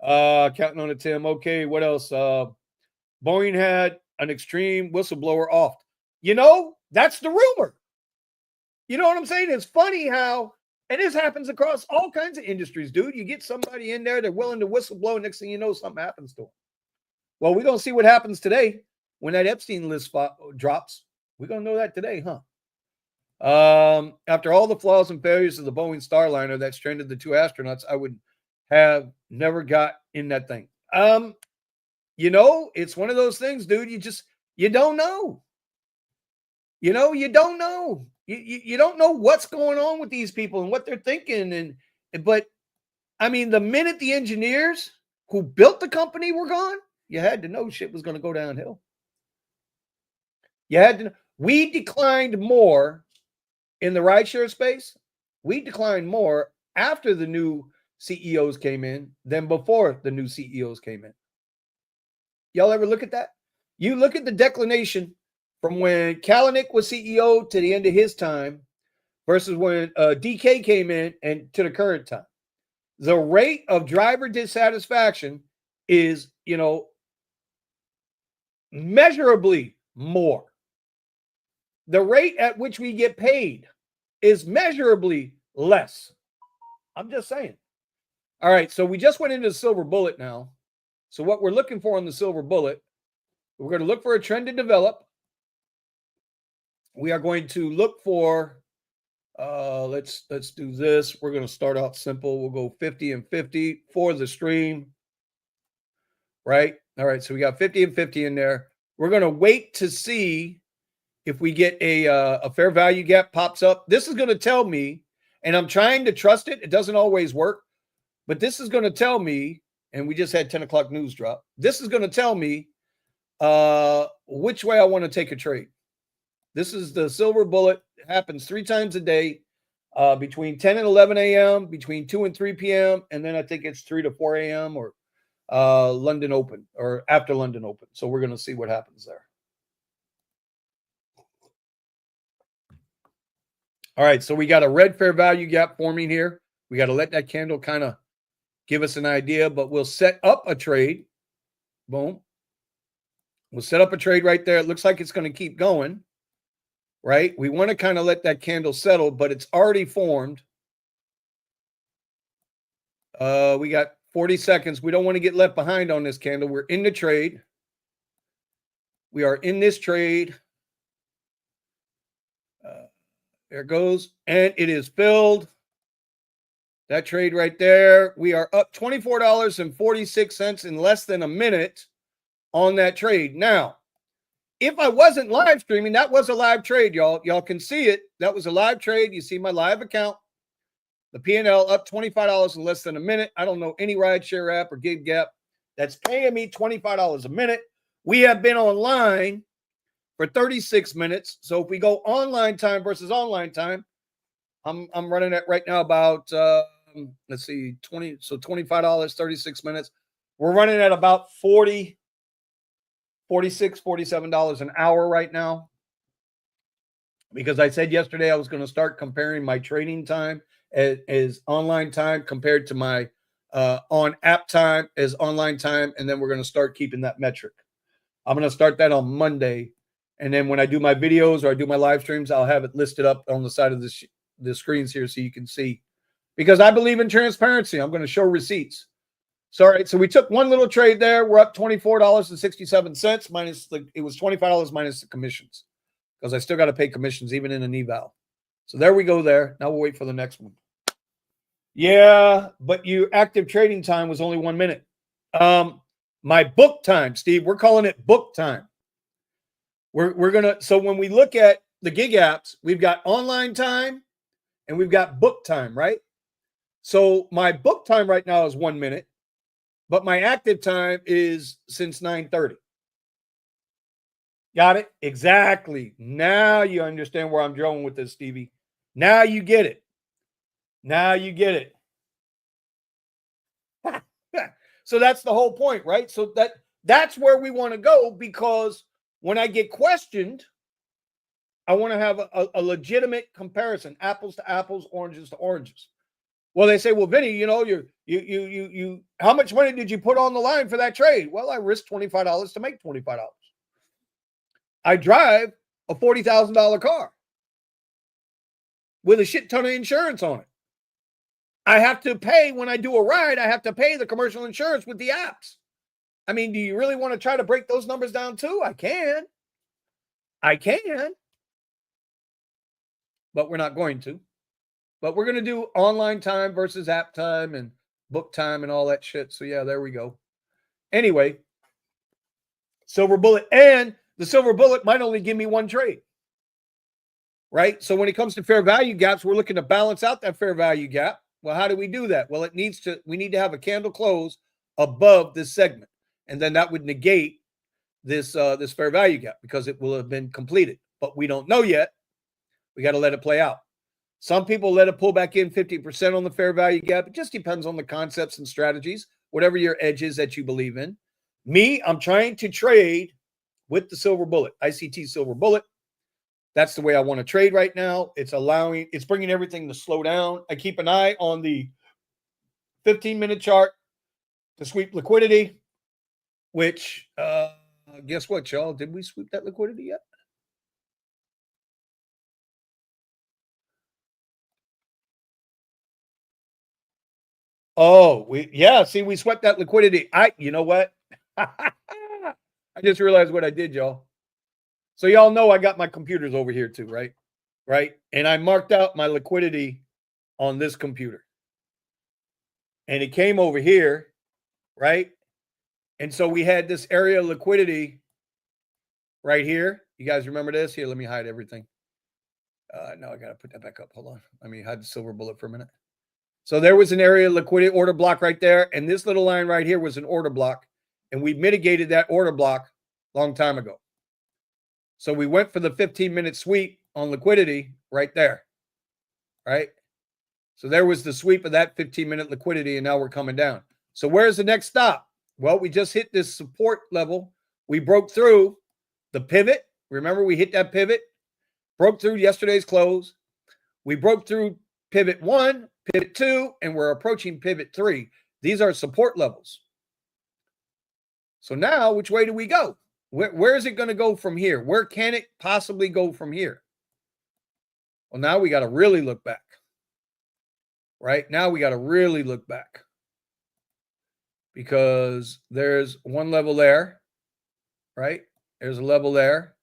Counting on it, Tim. Okay, what else? Boeing had an extreme whistleblower off. That's the rumor. You know what I'm saying? It's funny how, and this happens across all kinds of industries, dude. You get somebody in there, they're willing to whistleblow. Next thing you know, something happens to them. Well, we're going to see what happens today when that Epstein list drops. We're going to know that today, huh? After all the flaws and failures of the Boeing Starliner that stranded the 2 astronauts, I would have never got in that thing. It's one of those things, dude. You don't know. You don't know. You don't know what's going on with these people and what they're thinking. But I mean, the minute the engineers who built the company were gone, you had to know shit was going to go downhill. You had to know. We declined more in the rideshare space. We declined more after the new CEOs came in than before the new CEOs came in. Y'all ever look at that? You look at the declination from when Kalanick was CEO to the end of his time versus when DK came in and to the current time. The rate of driver dissatisfaction is, measurably more. The rate at which we get paid is measurably less. I'm just saying. All right, so we just went into the silver bullet now. So what we're looking for in the silver bullet, we're going to look for a trend to develop. we are going to look for, let's do this. We're going to start out simple. We'll go 50 and 50 for the stream, right? All right, so we got 50 and 50 in there. We're going to wait to see if we get a fair value gap pops up. This is going to tell me, and I'm trying to trust it. It doesn't always work, but this is going to tell me, and we just had 10 o'clock news drop. This is going to tell me which way I want to take a trade. This is the silver bullet. It happens 3 times a day, between 10 and 11 a.m., between 2 and 3 p.m., and then I think it's 3 to 4 a.m. or London Open or after London Open. So we're going to see what happens there. All right, so we got a red fair value gap forming here. We got to let that candle kind of give us an idea, but we'll set up a trade. Boom. We'll set up a trade right there. It looks like it's going to keep going, right? We want to kind of let that candle settle, but it's already formed. We got 40 seconds. We don't want to get left behind on this candle. We're in the trade. We are in this trade. There it goes. And it is filled. That trade right there. We are up $24.46 in less than a minute on that trade. Now, if I wasn't live streaming, that was a live trade, y'all. Y'all can see it. That was a live trade. You see my live account. The P&L up $25 in less than a minute. I don't know any rideshare app or gig gap that's paying me $25 a minute. We have been online for 36 minutes. So if we go online time versus online time, I'm running at right now about let's see, 20, so $25, 36 minutes. We're running at about 40, 46, $47 an hour right now. Because I said yesterday I was going to start comparing my trading time as online time compared to my on app time as online time. And then we're going to start keeping that metric. I'm going to start that on Monday. And then when I do my videos or I do my live streams, I'll have it listed up on the side of the screens here so you can see. Because I believe in transparency. I'm going to show receipts. So, all right, so we took one little trade there. We're up $24.67 minus it was $25 minus the commissions. Because I still got to pay commissions even in an eval. So there we go there. Now we'll wait for the next one. Yeah, but your active trading time was only 1 minute. My book time, Steve, we're calling it book time. We're gonna, so when we look at the gig apps, we've got online time and we've got book time, right? So my book time right now is 1 minute, but my active time is since 9:30. Got it? Exactly. Now you understand where I'm going with this, Stevie. Now you get it. Now you get it. So that's the whole point, right? So that's where we want to go, because when I get questioned, I want to have a legitimate comparison, apples to apples, oranges to oranges. Well, they say, well, Vinny, you know, you how much money did you put on the line for that trade? Well, I risked $25 to make $25. I drive a $40,000 car with a shit ton of insurance on it. I have to pay when I do a ride. I have to pay the commercial insurance with the apps. I mean, do you really want to try to break those numbers down too? I can, but we're not going to. But we're going to do online time versus app time and book time and all that shit. So yeah, there we go. Anyway, silver bullet, and the silver bullet might only give me one trade. Right? So when it comes to fair value gaps, we're looking to balance out that fair value gap. Well, how do we do that? Well, we need to have a candle close above this segment. And then that would negate this fair value gap because it will have been completed. But we don't know yet. We got to let it play out. Some people let it pull back in 50% on the fair value gap. It just depends on the concepts and strategies, whatever your edge is that you believe in. Me, I'm trying to trade with the silver bullet, ICT silver bullet. That's the way I want to trade right now. It's bringing everything to slow down. I keep an eye on the 15-minute chart to sweep liquidity, which, guess what, y'all? Did we sweep that liquidity yet? Oh, we swept that liquidity. You know what? I just realized what I did, y'all. So y'all know I got my computers over here too, right? Right. And I marked out my liquidity on this computer. And it came over here, right? And so we had this area of liquidity right here. You guys remember this? Here, let me hide everything. No, I got to put that back up. Hold on. Let me hide the silver bullet for a minute. So there was an area of liquidity order block right there. And this little line right here was an order block. And we mitigated that order block a long time ago. So we went for the 15-minute sweep on liquidity right there, right? So there was the sweep of that 15-minute liquidity, and now we're coming down. So where's the next stop? Well, we just hit this support level. We broke through the pivot. Remember, we hit that pivot, broke through yesterday's close. We broke through pivot 1, pivot 2, and we're approaching pivot 3. These are support levels. So now, which way do we go? Where is it going to go from here? Where can it possibly go from here? Well, now we got to really look back. Right? Now we got to really look back. Because there's one level there. Right? There's a level there.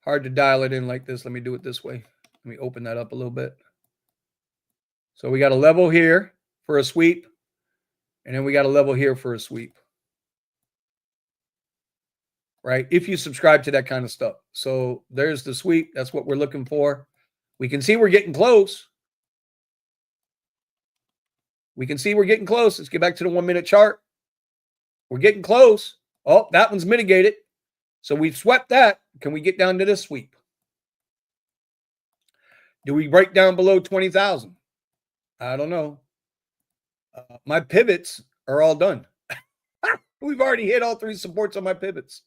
Hard to dial it in like this. Let me do it this way. Let me open that up a little bit. So we got a level here for a sweep. And then we got a level here for a sweep. Right? If you subscribe to that kind of stuff. So there's the sweep. That's what we're looking for. We can see we're getting close. We can see we're getting close. Let's get back to the 1-minute chart. We're getting close. Oh, that one's mitigated. So we've swept that. Can we get down to this sweep? Do we break down below 20,000? I don't know. My pivots are all done. We've already hit all 3 supports on my pivots.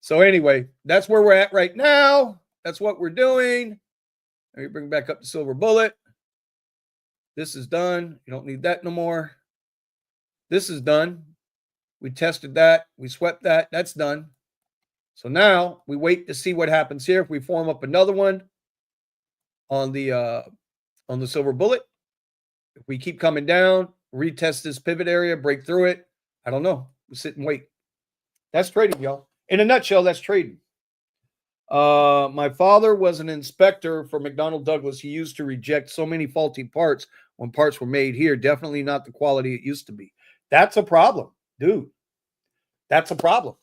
So anyway, that's where we're at right now. That's what we're doing. Let me bring back up the silver bullet. This is done. You don't need that no more. This is done. We tested that. We swept that. That's done. So now we wait to see what happens here. If we form up another one on the silver bullet, if we keep coming down, retest this pivot area, break through it. I don't know. We sit and wait. That's trading, y'all. In a nutshell, that's trading. My father was an inspector for McDonnell Douglas. He used to reject so many faulty parts when parts were made here. Definitely not the quality it used to be. That's a problem, dude. That's a problem.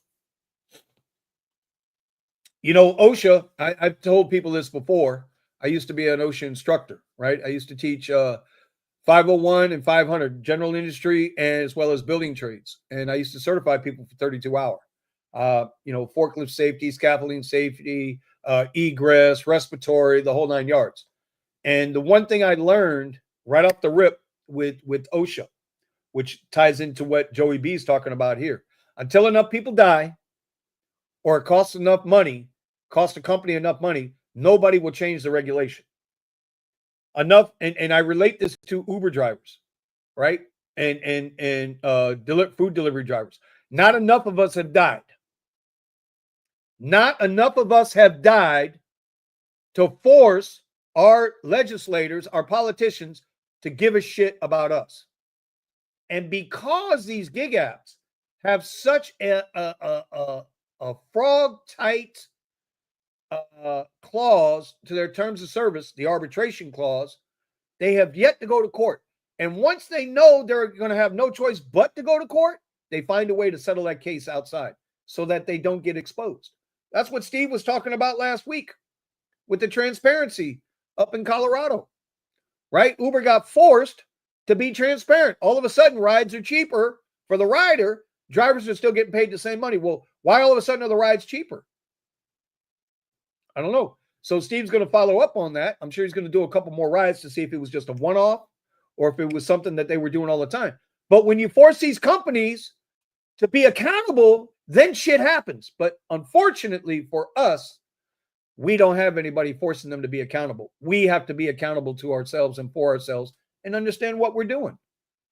You know, OSHA, I've told people this before. I used to be an OSHA instructor, right? I used to teach 501 and 500, general industry, as well as building trades. And I used to certify people for 32 hours. Forklift safety, scaffolding safety, egress, respiratory, the whole 9 yards. And the one thing I learned right off the rip with OSHA, which ties into what Joey B is talking about here, until enough people die or it costs enough money, cost a company enough money, nobody will change the regulation. Enough, and I relate this to Uber drivers, right? And food delivery drivers. Not enough of us have died. Not enough of us have died to force our legislators, our politicians, to give a shit about us. And because these gig apps have such a frog-tight clause to their terms of service, the arbitration clause, they have yet to go to court. And once they know they're going to have no choice but to go to court, they find a way to settle that case outside so that they don't get exposed. That's what Steve was talking about last week with the transparency up in Colorado, right? Uber got forced to be transparent. All of a sudden, rides are cheaper for the rider. Drivers are still getting paid the same money. Well, why all of a sudden are the rides cheaper? I don't know. So Steve's going to follow up on that. I'm sure he's going to do a couple more rides to see if it was just a one-off or if it was something that they were doing all the time. But when you force these companies to be accountable, then shit happens. But unfortunately for us, we don't have anybody forcing them to be accountable. We have to be accountable to ourselves and for ourselves and understand what we're doing.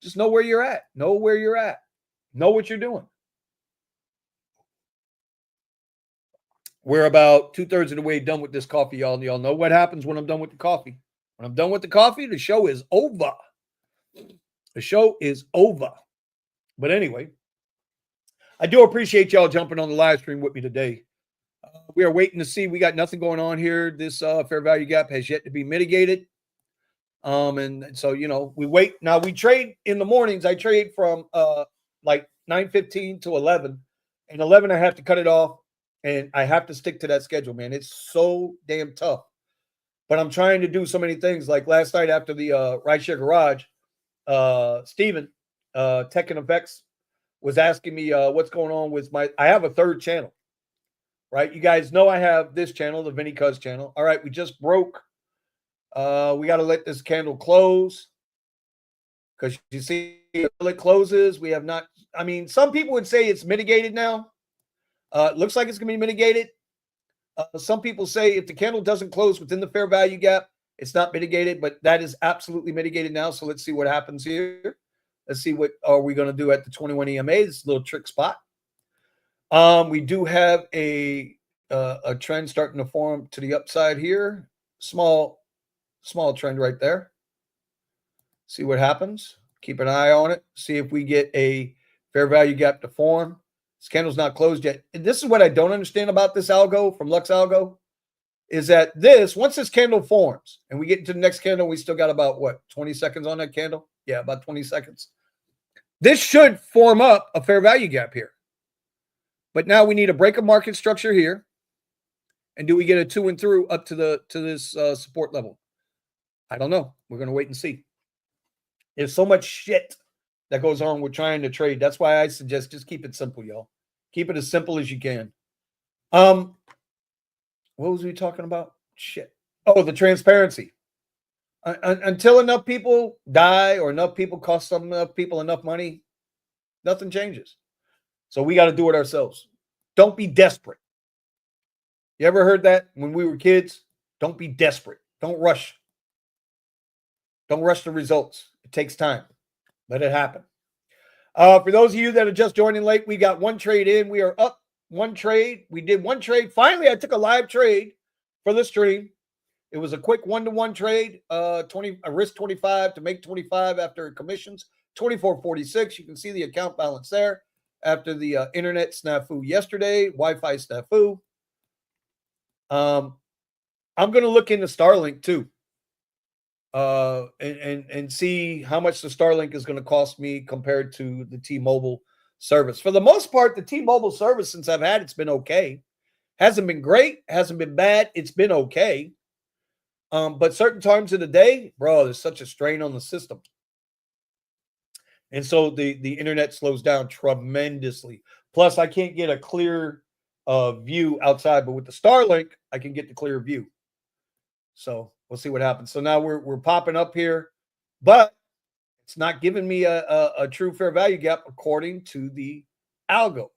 Just know where you're at. Know where you're at. Know what you're doing. We're about 2/3 of the way done with this coffee, y'all. Y'all know what happens when I'm done with the coffee. When I'm done with the coffee, the show is over. The show is over. But anyway, I do appreciate y'all jumping on the live stream with me today. We are waiting to see. We got nothing going on here. This fair value gap has yet to be mitigated. And so, you know, we wait. Now we trade in the mornings. I trade from like 9:15 to 11. And 11, I have to cut it off. And I have to stick to that schedule, man. It's so damn tough. But I'm trying to do so many things. Like last night after the Rideshare Garage, Steven, Tech and Effects, was asking me what's going on with I have a third channel, right? You guys know I have this channel, the Vinny Kuzz channel. All right, we just broke. We got to let this candle close because you see until it closes, we have not. I mean, some people would say it's mitigated now. It looks like it's going to be mitigated. Some people say if the candle doesn't close within the fair value gap, it's not mitigated, but that is absolutely mitigated now. So let's see what happens here. Let's see what are we going to do at the 21 EMA. This is a little trick spot. We do have a trend starting to form to the upside here. Small trend right there. See what happens. Keep an eye on it. See if we get a fair value gap to form. This candle's not closed yet. And this is what I don't understand about this algo from Lux Algo is that once this candle forms and we get into the next candle, we still got about 20 seconds on that candle? Yeah, about 20 seconds. This should form up a fair value gap here. But now we need a break of market structure here. And do we get a to and through up to this support level? I don't know. We're going to wait and see. There's so much shit that goes on with trying to trade. That's why I suggest just keep it simple, y'all. Keep it as simple as you can. What was we talking about? Shit. Oh, the transparency. Until enough people die or enough people cost enough people enough money, nothing changes. So we got to do it ourselves. Don't be desperate. You ever heard that when we were kids? Don't be desperate. Don't rush. Don't rush the results. It takes time. Let it happen. For those of you that are just joining late, we got one trade in. We are up one trade. We did one trade. Finally, I took a live trade for the stream. It was a quick 1-to-1 trade. I risked 25 to make 25 after commissions. 24.46. You can see the account balance there after the internet snafu yesterday. Wi-Fi snafu. I'm going to look into Starlink too. And see how much the Starlink is going to cost me compared to the T-Mobile service. For the most part, the T-Mobile service, since I've had, it's been okay. Hasn't been great, hasn't been bad. It's been okay. But certain times of the day, bro, there's such a strain on the system. And so the internet slows down tremendously. Plus, I can't get a clear view outside, but with the Starlink, I can get the clear view. So we'll see what happens. So now we're popping up here, but it's not giving me a true fair value gap according to the algo.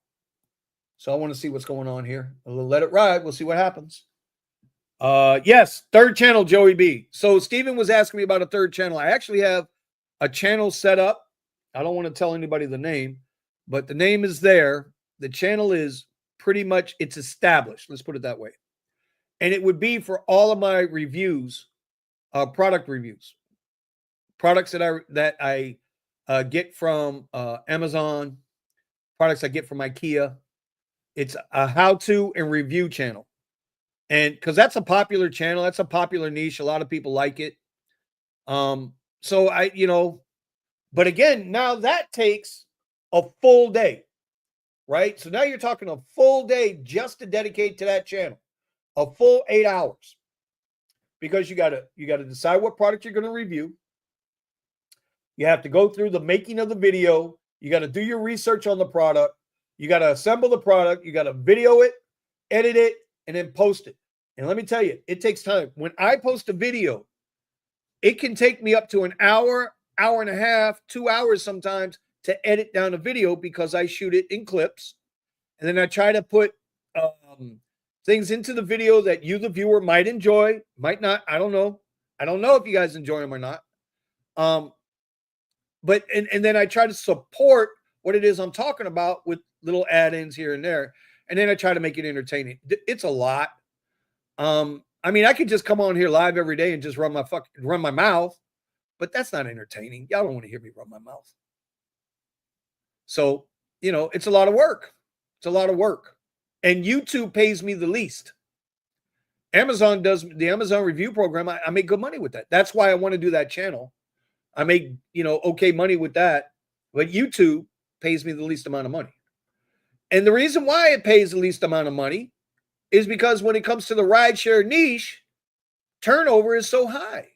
So I want to see what's going on here. We'll let it ride. We'll see what happens. Yes, third channel, Joey B. So Steven was asking me about a third channel. I actually have a channel set up. I don't want to tell anybody the name, but the name is there. The channel is pretty much, it's established. Let's put it that way. And it would be for all of my reviews, product reviews, products that I get from Amazon, products I get from IKEA. It's a how-to and review channel. And because that's a popular channel, that's a popular niche. A lot of people like it. So but again, now that takes a full day, right? So now you're talking a full day just to dedicate to that channel, a full 8 hours, because you gotta decide what product you're going to review. You have to go through the making of the video. You got to do your research on the product. You got to assemble the product. You got to video it, edit it, and then post it. And let me tell you, it takes time. When I post a video, it can take me up to an hour, hour and a half, 2 hours sometimes to edit down a video because I shoot it in clips. And then I try to put things into the video that you, the viewer, might enjoy, might not. I don't know. I don't know if you guys enjoy them or not. But then I try to support what it is I'm talking about with little add-ins here and there. And then I try to make it entertaining. It's a lot. I mean, I could just come on here live every day and just run my mouth, but that's not entertaining. Y'all don't want to hear me run my mouth. So, it's a lot of work. It's a lot of work. And YouTube pays me the least. Amazon does the Amazon review program. I make good money with that. That's why I want to do that channel. I make, okay money with that. But YouTube pays me the least amount of money. And the reason why it pays the least amount of money is because when it comes to the rideshare niche, turnover is so high.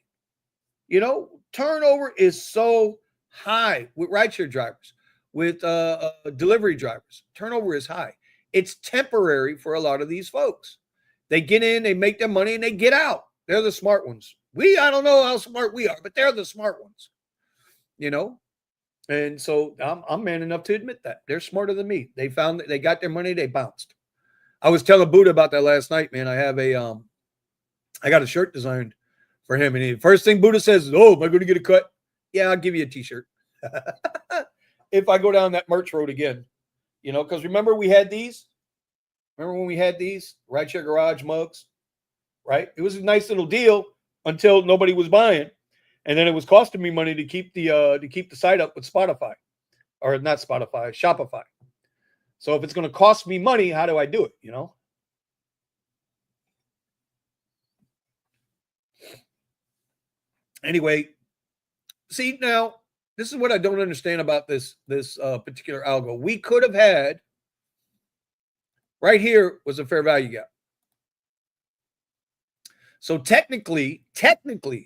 Turnover is so high with rideshare drivers, with delivery drivers. Turnover is high. It's temporary for a lot of these folks. They get in, they make their money, and they get out. They're the smart ones. I don't know how smart we are, but they're the smart ones. And so I'm man enough to admit that. They're smarter than me. They found that they got their money, they bounced. I was telling Buddha about that last night, man. I got a shirt designed for him. And the first thing Buddha says is, "Oh, am I going to get a cut?" Yeah, I'll give you a t-shirt. If I go down that merch road again, because remember we had these? Remember when we had these Rideshare Garage mugs, right? It was a nice little deal until nobody was buying. And then it was costing me money to keep the site up with Spotify, or not Spotify, Shopify. So if it's going to cost me money, how do I do it? Anyway, see, now this is what I don't understand about this particular algo. We could have had right here was a fair value gap. So technically,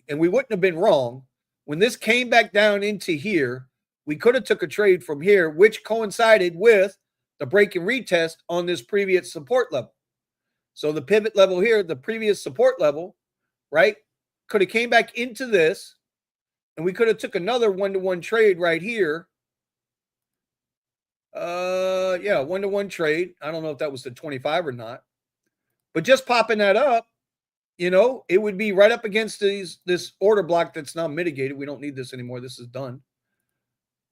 and we wouldn't have been wrong, when this came back down into here, we could have took a trade from here, which coincided with the break and retest on this previous support level. So the pivot level here, the previous support level, right, could have came back into this, and we could have took another one-to-one trade right here. Yeah, one-to-one trade. I don't know if that was the 25 or not, but just popping that up, it would be right up against this order block that's now mitigated. We don't need this anymore. This is done.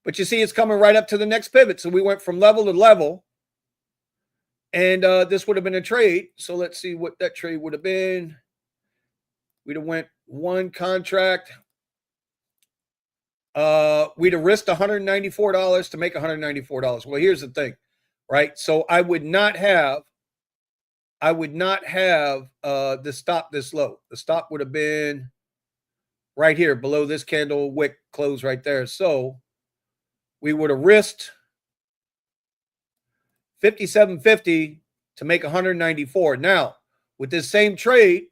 But you see, it's coming right up to the next pivot. So we went from level to level, and this would have been a trade. So let's see what that trade would have been. We'd have went one contract. We'd have risked $194 to make $194. Well, here's the thing, right? So I would not have the stop this low. The stop would have been right here below this candle wick close right there. So we would have risked $57.50 to make $194. Now, with this same trade,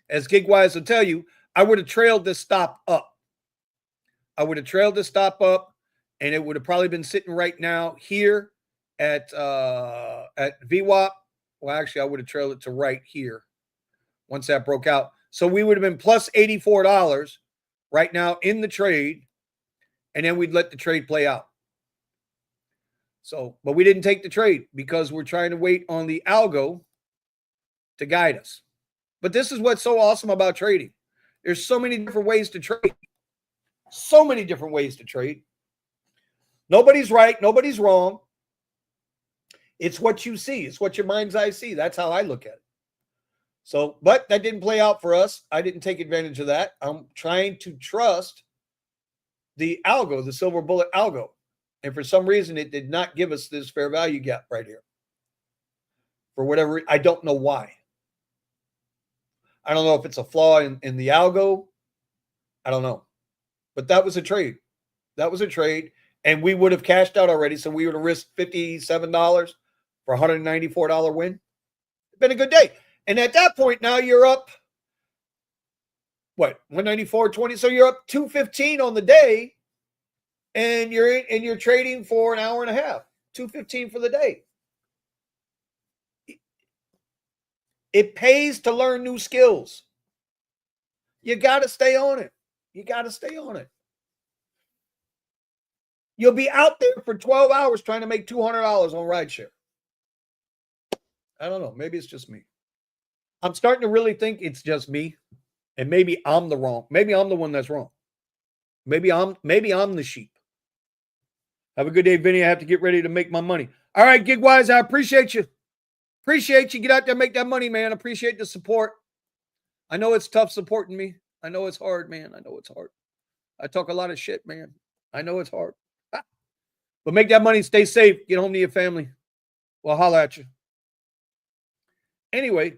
as GigWise will tell you, I would have trailed this stop up. I would have trailed this stop up, and it would have probably been sitting right now here at VWAP. Well, actually, I would have trailed it to right here once that broke out. So we would have been plus $84 right now in the trade, and then we'd let the trade play out. So, but we didn't take the trade because we're trying to wait on the algo to guide us. But this is what's so awesome about trading. There's so many different ways to trade. So many different ways to trade. Nobody's right. Nobody's wrong. It's what you see. It's what your mind's eye see. That's how I look at it. So, but that didn't play out for us. I didn't take advantage of that. I'm trying to trust the algo, the silver bullet algo. And for some reason, it did not give us this fair value gap right here. For whatever, I don't know why. I don't know if it's a flaw in the algo. I don't know. But that was a trade. That was a trade. And we would have cashed out already. So we would have risked $57 for a $194 win. It's been a good day. And at that point, now you're up, what, 194.20? So you're up 215 on the day. And you're trading for an hour and a half. 215 for the day. It pays to learn new skills. You got to stay on it. You got to stay on it. You'll be out there for 12 hours trying to make $200 on rideshare. I don't know. Maybe it's just me. I'm starting to really think it's just me. And maybe I'm the wrong. Maybe I'm the one that's wrong. Maybe I'm the sheep. Have a good day, Vinny. I have to get ready to make my money. All right, GigWise, I appreciate you. Appreciate you. Get out there and make that money, man. Appreciate the support. I know it's tough supporting me. I know it's hard, man. I know it's hard. I talk a lot of shit, man. I know it's hard. But make that money, stay safe, get home to your family. We'll holler at you. Anyway,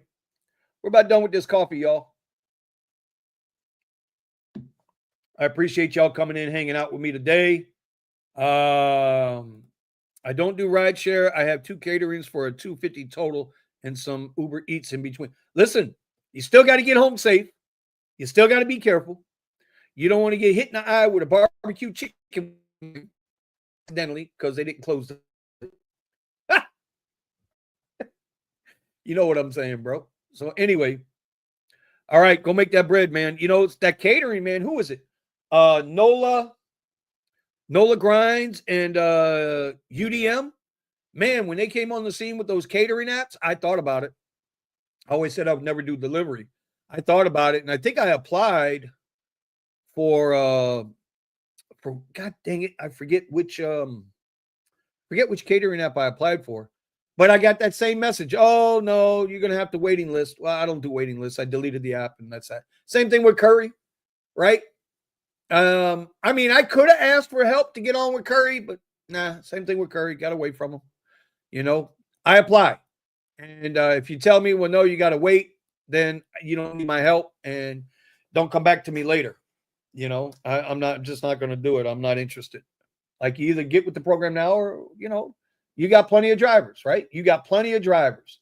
we're about done with this coffee, y'all. I appreciate y'all coming in, hanging out with me today. I don't do rideshare. I have 2 caterings for a $250 total and some Uber Eats in between. Listen, you still got to get home safe. You still got to be careful. You don't want to get hit in the eye with a barbecue chicken accidentally because they didn't close it. You know what I'm saying, bro. So anyway, all right, go make that bread, man. You know, it's that catering, man. Who is it? Nola Grinds and UDM. Man, when they came on the scene with those catering apps, I thought about it. I always said I would never do delivery. I thought about it, and I think I applied for God dang it, I forget which catering app I applied for. But I got that same message. Oh no, you're gonna have to waiting list. Well, I don't do waiting lists. I deleted the app, and that's that. Same thing with Curry, right? I mean, I could have asked for help to get on with Curry, but nah, same thing with Curry. Got away from him. You know, I apply. And if you tell me, well, no, you got to wait, then you don't need my help and don't come back to me later. You know, I'm just not going to do it. I'm not interested. Like, you either get with the program now or, you know, you got plenty of drivers, right? You got plenty of drivers.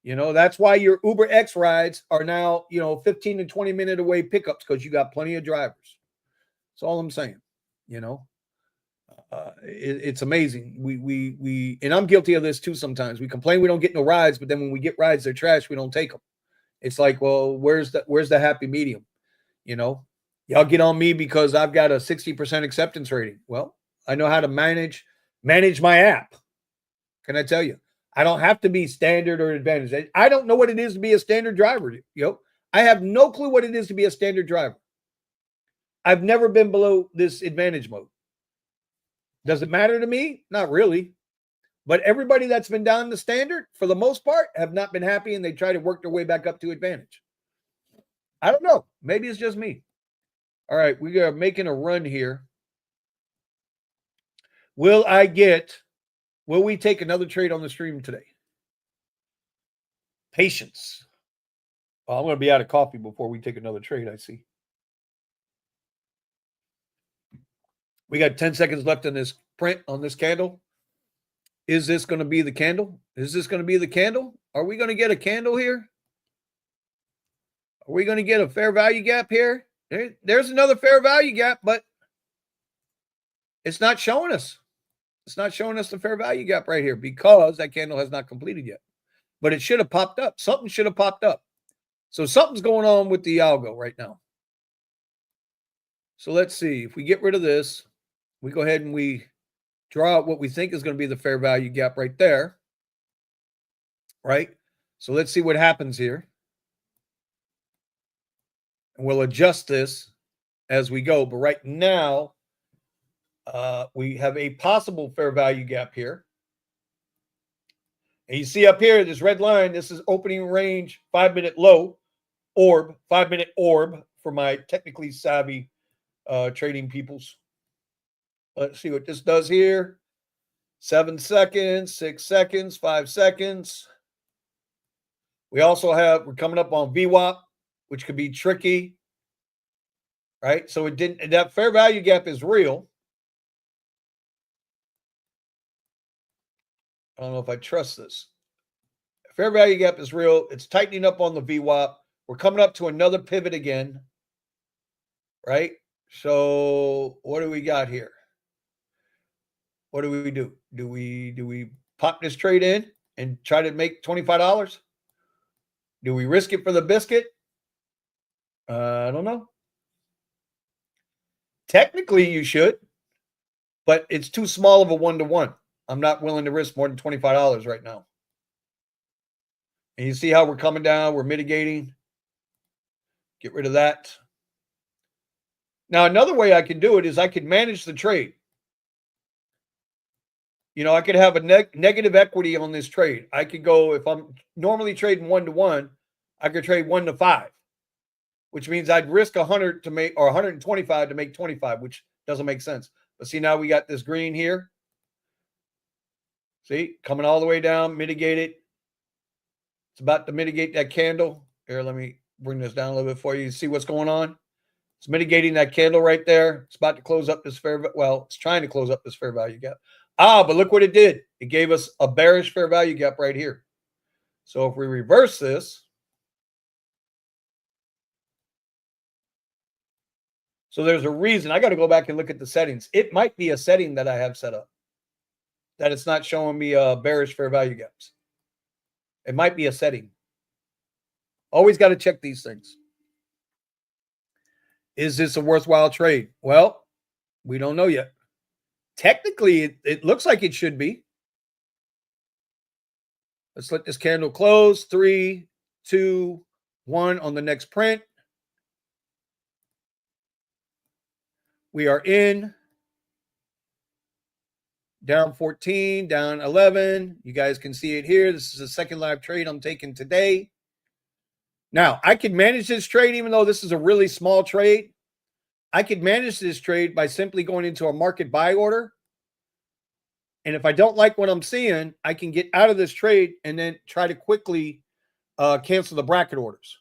You know, that's why your Uber X rides are now, you know, 15 to 20 minute away pickups, because you got plenty of drivers. That's all I'm saying. You know, it's amazing. We, and I'm guilty of this too. Sometimes we complain we don't get no rides, but then when we get rides, they're trash. We don't take them. It's like, well, where's the happy medium? You know, y'all get on me because I've got a 60% acceptance rating. Well, I know how to manage my app. Can I tell you? I don't have to be standard or advantage. I don't know what it is to be a standard driver. You know, I have no clue what it is to be a standard driver. I've never been below this advantage mode. Does it matter to me? Not really. But everybody that's been down the standard, for the most part, have not been happy, and they try to work their way back up to advantage. I don't know. Maybe it's just me. All right, we are making a run here. Will we take another trade on the stream today? Patience. Well, I'm going to be out of coffee before we take another trade, I see. We got 10 seconds left in this print on this candle. Is this going to be the candle? Is this going to be the candle? Are we going to get a candle here? Are we going to get a fair value gap here? There's another fair value gap, but it's not showing us. It's not showing us the fair value gap right here because that candle has not completed yet. But it should have popped up. Something should have popped up. So something's going on with the algo right now. So let's see. If we get rid of this, we go ahead and we draw out what we think is going to be the fair value gap right there. Right? So let's see what happens here. And we'll adjust this as we go. But right now, we have a possible fair value gap here. And you see up here, this red line, this is opening range, 5-minute low, orb, 5-minute orb for my technically savvy trading peoples. Let's see what this does here. 7 seconds, 6 seconds, 5 seconds. We're coming up on VWAP, which could be tricky. Right? So that fair value gap is real. I don't know if I trust this. Fair value gap is real. It's tightening up on the VWAP. We're coming up to another pivot again. Right? So what do we got here? What do we do? Do we pop this trade in and try to make $25? Do we risk it for the biscuit? I don't know. Technically, you should, but it's too small of a one-to-one. I'm not willing to risk more than $25 right now. And you see how we're coming down, we're mitigating. Get rid of that. Now, another way I can do it is I could manage the trade. You know, I could have a negative equity on this trade. I could go, if I'm normally trading 1-to-1, I could trade 1-to-5, which means I'd risk 100 to make, or 125 to make 25, which doesn't make sense. But see, now we got this green here. See, coming all the way down, mitigate it. It's about to mitigate that candle. Here, let me bring this down a little bit for you. You see what's going on? It's mitigating that candle right there. It's about to close up this it's trying to close up this fair value gap. But look what it did. It gave us a bearish fair value gap right here. So if we reverse this, so there's a reason. I got to go back and look at the settings. It might be a setting that I have set up that it's not showing me bearish fair value gaps. It might be a setting. Always got to check these things. Is this a worthwhile trade? Well, we don't know yet. Technically, it looks like it should be. Let's let this candle close. 3, 2, 1 on the next print. We are in. Down 14, down 11. You guys can see it here. This is the second live trade I'm taking today. Now, I could manage this trade, even though this is a really small trade. I could manage this trade by simply going into a market buy order. And if I don't like what I'm seeing, I can get out of this trade and then try to quickly cancel the bracket orders.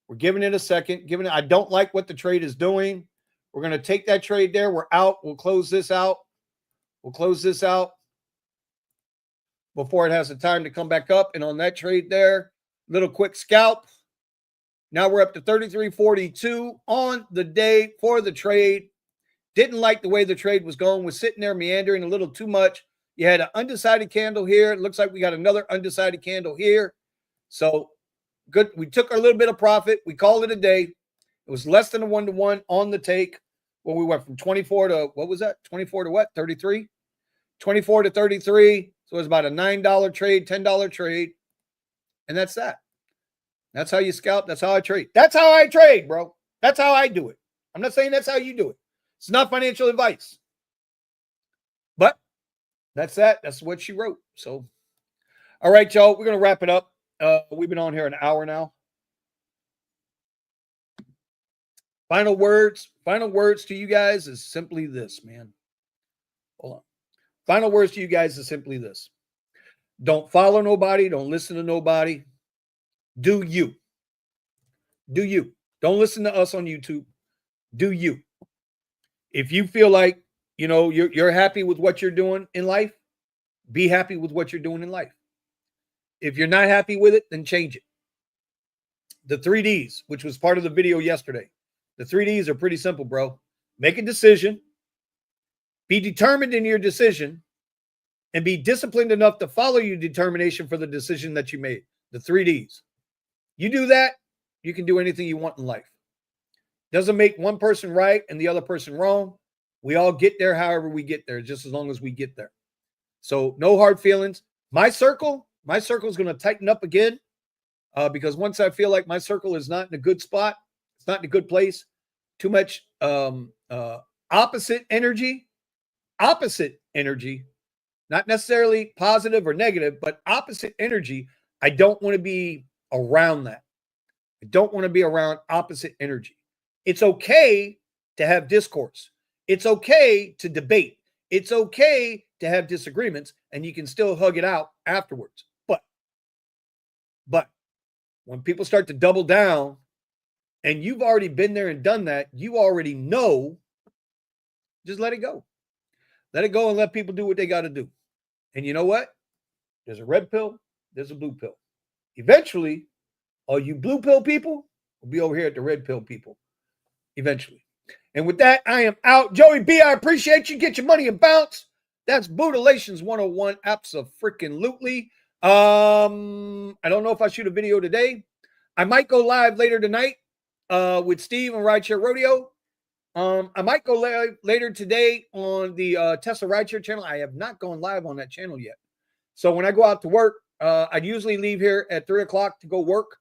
We're giving it a second. I don't like what the trade is doing. We're going to take that trade there. We're out. We'll close this out. We'll close this out before it has the time to come back up. And on that trade there, little quick scalp. Now we're up to 33.42 on the day for the trade. Didn't like the way the trade was going. Was sitting there meandering a little too much. You had an undecided candle here. It looks like we got another undecided candle here. So good. We took our little bit of profit. We called it a day. It was less than a 1-to-1 on the take. Well, we went from 24 to, what was that? 24 to what? 33? 24 to 33. So it was about a $9 trade, $10 trade. And that's that. That's how you scalp. That's how I trade. That's how I trade, bro. That's how I do it. I'm not saying that's how you do it. It's not financial advice. But that's that. That's what she wrote. So, all right, y'all. We're going to wrap it up. We've been on here an hour now. Final words to you guys is simply this, man. Hold on. Final words to you guys is simply this. Don't follow nobody. Don't listen to nobody. Do you. Do you. Don't listen to us on YouTube. Do you. If you feel like, you know, you're happy with what you're doing in life, be happy with what you're doing in life. If you're not happy with it, then change it. The 3Ds, which was part of the video yesterday. The 3Ds are pretty simple, bro. Make a decision. Be determined in your decision. And be disciplined enough to follow your determination for the decision that you made. The 3Ds. You do that, you can do anything you want in life. Doesn't make one person right and the other person wrong. We all get there however we get there, just as long as we get there. So no hard feelings. My circle is going to tighten up again because once I feel like my circle is not in a good spot, it's not in a good place, too much opposite energy, not necessarily positive or negative, but opposite energy. I don't want to be around that. I don't want to be around opposite energy. It's okay to have discourse. It's okay to debate. It's okay to have disagreements, and you can still hug it out afterwards. But when people start to double down, and you've already been there and done that, you already know, just let it go. Let it go and let people do what they got to do. And you know what? There's a red pill. There's a blue pill. Eventually, all you blue pill people will be over here at the red pill people. Eventually. And with that, I am out. Joey B, I appreciate you. Get your money and bounce. That's Bootalations 101. Abso-freaking-lutely. I don't know if I shoot a video today. I might go live later tonight with Steve on Rideshare Rodeo. I might go live later today on the Tesla Rideshare channel. I have not gone live on that channel yet. So when I go out to work, I'd usually leave here at 3 o'clock to go work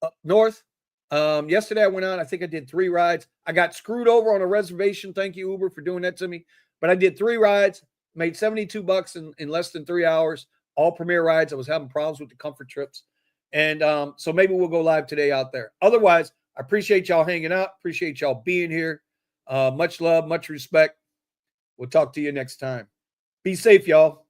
up north. Yesterday I went out. I think I did 3 rides. I got screwed over on a reservation. Thank you, Uber, for doing that to me. But I did 3 rides, made $72 in less than 3 hours. All Premier rides. I was having problems with the comfort trips. And so maybe we'll go live today out there. Otherwise, I appreciate y'all hanging out. Appreciate y'all being here. Much love, much respect. We'll talk to you next time. Be safe, y'all.